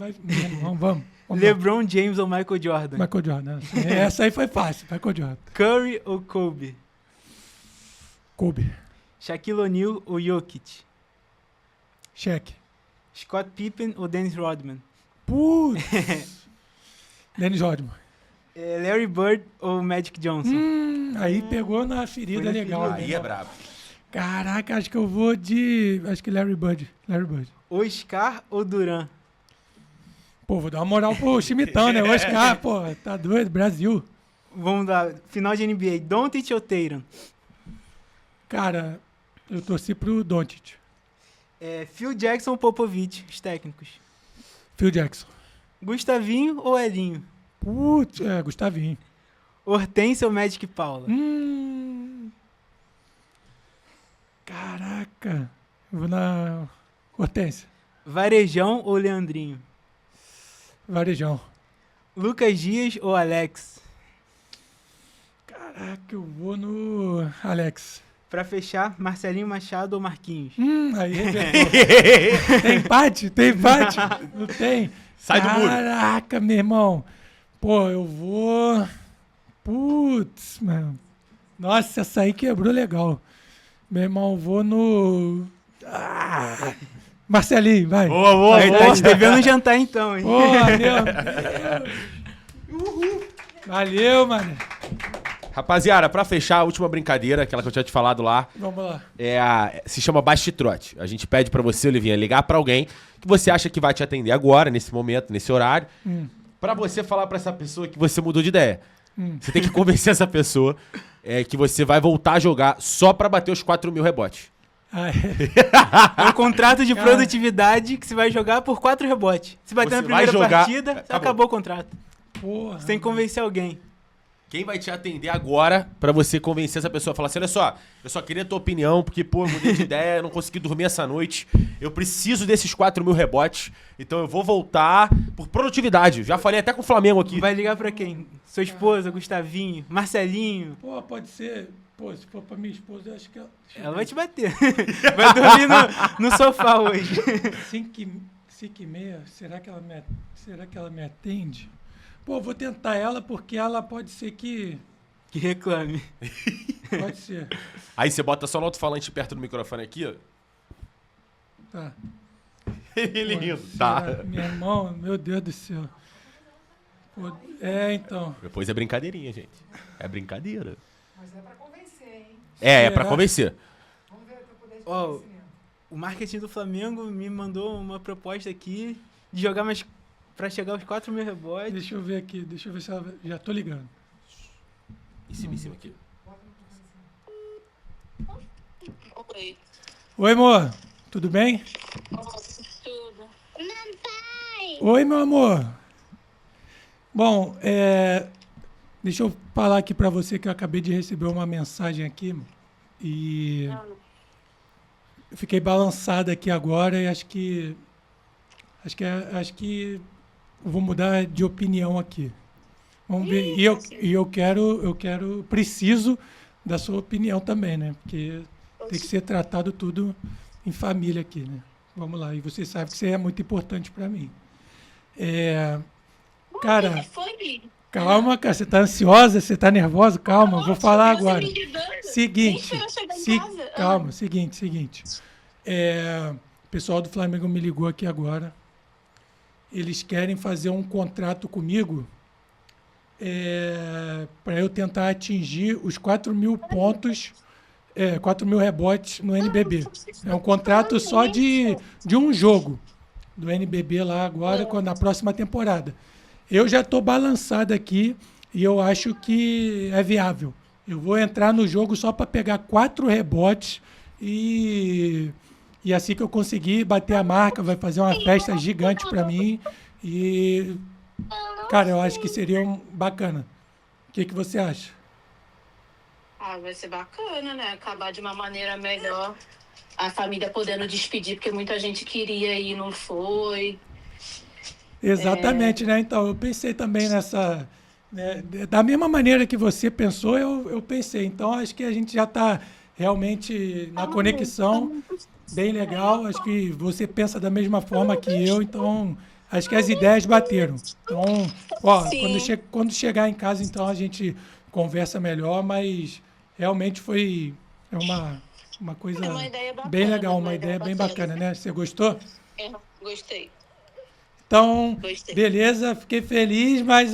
Vamos. LeBron James ou Michael Jordan? Michael Jordan. Essa aí foi fácil, Michael Jordan. Curry ou Kobe? Kobe. Shaquille O'Neal ou Jokic? Cheque. Scott Pippen ou Dennis Rodman? Putz. Dennis Rodman. Larry Bird ou Magic Johnson? Aí pegou na ferida Foi na legal. ferida. Aí é brabo. Caraca, acho que eu vou de... Acho que Larry Bird. Oscar ou Duran? Pô, vou dar uma moral pro Chimitão, né? Oscar, pô, tá doido, Brasil. Vamos lá, final de NBA. Doncic ou Tatum? Cara, eu torci pro Doncic. Phil Jackson ou Popovich, os técnicos? Phil Jackson. Gustavinho ou Elinho? Putz, Gustavinho. Hortência ou Magic Paula? Caraca. Eu vou na Hortência. Varejão ou Leandrinho? Varejão. Lucas Dias ou Alex? Caraca, eu vou no Alex. Pra fechar, Marcelinho Machado ou Marquinhos? Aí revertou. Tem empate? Tem empate? Não tem? Sai do muro. Caraca, meu irmão. Pô, eu vou... Putz, mano. Nossa, essa aí quebrou legal. Meu irmão, eu vou no... Marcelinho, vai. Boa, Aí tá te devendo um jantar então, hein? Porra, meu Deus. Valeu, mano. Rapaziada, pra fechar a última brincadeira, aquela que eu tinha te falado lá, Vamos lá. se chama Bate-Trote. A gente pede pra você, Olivinha, ligar pra alguém que você acha que vai te atender agora, nesse momento, nesse horário, pra você falar pra essa pessoa que você mudou de ideia. Você tem que convencer essa pessoa que você vai voltar a jogar só pra bater os 4.000 rebotes. É um contrato de produtividade que você vai jogar por 4 rebotes. Se bater Você na primeira vai jogar- partida, acabou o contrato. Porra. Você tem que convencer alguém. Quem vai te atender agora pra você convencer essa pessoa a falar assim, olha só, eu só queria a tua opinião, porque, pô, eu mudei de ideia, eu não consegui dormir essa noite, eu preciso desses 4.000 rebotes, então eu vou voltar por produtividade. Já falei até com o Flamengo aqui. Vai ligar pra quem? Sua esposa, Gustavinho, Marcelinho. Pô, pode ser... Pô, se for pra minha esposa, eu acho que ela... Ela vai te bater. Vai dormir no sofá hoje. 5h30, será que ela me atende? Pô, vou tentar ela porque ela pode ser que... Que reclame. Pode ser. Aí você bota só no alto-falante perto do microfone aqui, ó. Tá. Ele Pô, rindo. será? Tá. Meu irmão, meu Deus do céu. Pô, então. Depois é brincadeirinha, gente. É brincadeira. Mas é pra convencer, hein? É pra Será? convencer. Vamos ver pra poder Ó, convencimento. o marketing do Flamengo me mandou uma proposta aqui de jogar mais pra chegar aos 4.000 rebotes. Deixa eu ver aqui, deixa eu ver se ela... Já tô ligando. Em cima aqui. Oi. Oi, amor. Tudo bem? Tudo. Oi, meu amor. Bom, deixa eu falar aqui pra você que eu acabei de receber uma mensagem aqui e eu fiquei balançado aqui agora e acho que eu vou mudar de opinião aqui. Vamos ver. E eu preciso da sua opinião também, né? Porque tem que ser tratado tudo em família aqui, né? Vamos lá. E você sabe que isso é muito importante pra mim. Cara, Foi? calma, cara. Você tá ansiosa? Você tá nervosa? Calma, eu vou falar agora. Seguinte. Calma, seguinte. O pessoal do Flamengo me ligou aqui agora. Eles querem fazer um contrato comigo para eu tentar atingir os 4.000 pontos, 4.000 rebotes no NBB. É um contrato só de um jogo do NBB lá agora, na próxima temporada. Eu já estou balançado aqui e eu acho que é viável. Eu vou entrar no jogo só para pegar 4 rebotes e assim que eu conseguir bater a marca, vai fazer uma festa gigante para mim. E, cara, eu acho que seria bacana. O que você acha? Vai ser bacana, né? Acabar de uma maneira melhor. A família podendo despedir, porque muita gente queria ir e não foi. Exatamente, né? Então, eu pensei também nessa... né, da mesma maneira que você pensou, eu pensei. Então, acho que a gente já está realmente na conexão bem legal. Acho que você pensa da mesma forma que eu. Então, acho que as ideias bateram. Então, quando chegar em casa, então, a gente conversa melhor. Mas, realmente, foi uma coisa É uma ideia bacana, bem legal. Uma uma ideia ideia bem bacana. bacana, né? Você gostou? Gostei. Então, Gostei. beleza, fiquei feliz, mas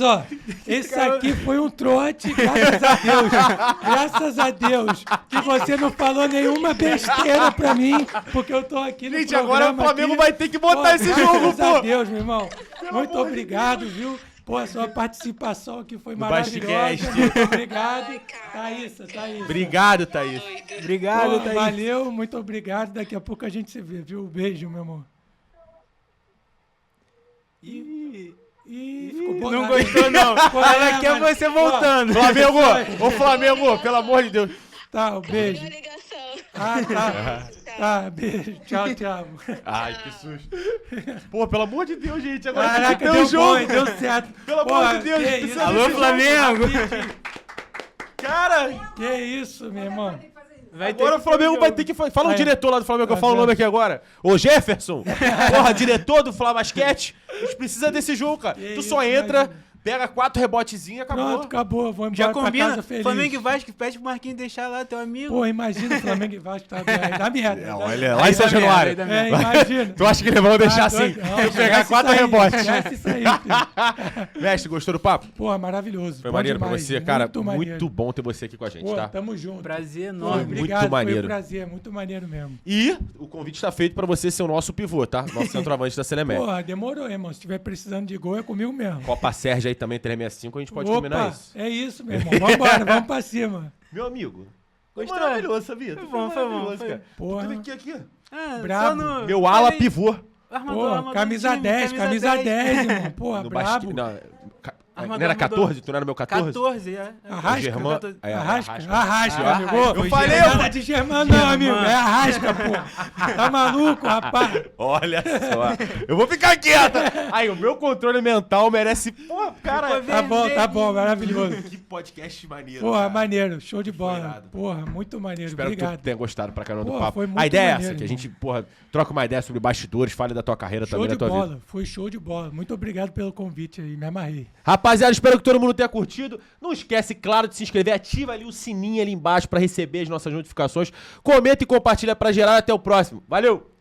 esse aqui foi um trote, graças a Deus. Graças a Deus que você não falou nenhuma besteira pra mim, porque eu tô aqui no Gente, agora o programa Flamengo aqui. vai ter que botar esse jogo, Graças a pô. Deus, meu irmão. Muito obrigado, viu? Pô, a sua participação aqui foi maravilhosa. Bastecast. Muito obrigado. Thaísa. Obrigado, Thaís. Obrigado, Pô, Thaís. valeu, muito obrigado. Daqui a pouco a gente se vê, viu? Beijo, meu amor. Ficou bom. Não gostou, não. Ela quer mano. você voltando. Flamengo! Ô, Flamengo, pelo amor de Deus. Tá, um beijo. Boa ligação. Tá. Tá, beijo. Tchau. Ai, que susto. Pô, pelo amor de Deus, gente. Agora Caraca, tem que ter deu um jogo. bom, hein? Deu certo. Pelo amor de Deus, que precisa isso? Alô, Flamengo. Cara, Que isso, meu irmão? Tem que fazer isso. Vai ter Agora o que Flamengo ter vai jogo. ter que... Fala um Aí. diretor lá do Flamengo, que eu Tá falo o vendo? nome aqui agora. Ô Jefferson, porra, diretor do Flamasquete. A gente precisa desse jogo, cara. Que Tu isso, só entra, imagina. pega 4 rebotezinhos e acabou. Pronto, acabou. Vou embora Já pra combina. casa feliz. Flamengo e Vasco, pede pro Marquinhos deixar lá, teu amigo. Pô, imagina o Flamengo e Vasco, tá? Aí dá merda. Olha, lá Aí em São dá merda, Januário. aí dá É, merda. imagina. Tu acha que eles vão deixar Ah, assim? doido. Não, Eu pegar esquece 4 isso aí, rebotes. Esquece isso aí, filho. Mestre, gostou do papo? Pô, maravilhoso. Foi Bom maneiro pra demais, você, cara. Muito maneiro. Muito bom ter você aqui com a gente, Pô, tá? tamo junto. Prazer Pô, enorme. obrigado, muito foi maneiro. um prazer, muito maneiro mesmo. E o convite tá feito pra você ser o nosso pivô, tá? Nosso centroavante da Cinemed. Porra, demorou, irmão. Se tiver precisando de gol, é comigo mesmo. Copa Sérgio aí também, 365, a gente pode Opa, combinar isso. é isso, meu irmão. Vambora, vamos pra cima. Meu amigo. Foi Gostou? maravilhoso, sabia? Foi bom, foi bom, foi. cara. Porra. Aqui. Ah, Brabo. só no- Meu ala Falei- pivô. Armador, Pô, camisa do time, 10, camisa 10, irmão. Porra, No brabo. Armador, não era armador. 14? Tu não era meu 14? 14, é. Arrasca? Germán- 14. É, Arrasca, Arrasca. arrasca, Ah, amigo. arrasca. Eu falei, Nada de Germán não, amigo. Germán. É arrasca, pô. Tá maluco, rapaz? Olha só. Eu vou ficar quieto. Aí, o meu controle mental merece... Pô, cara... Ficou Tá bom, maravilhoso. Que podcast maneiro, Porra, cara. maneiro, show de bola. irado. Porra, muito maneiro, Espero que obrigado. tu tenha gostado pra caramba do Pô, papo. foi muito A ideia é maneiro, essa, que a irmão. gente, porra, troca uma ideia sobre bastidores, fale da tua carreira Show também, de da tua bola, vida. foi show de bola. Muito obrigado pelo convite aí, me amarrei. Rapaziada, espero que todo mundo tenha curtido. Não esquece, claro, de se inscrever. Ativa ali o sininho ali embaixo pra receber as nossas notificações. Comenta e compartilha pra geral. Até o próximo. Valeu!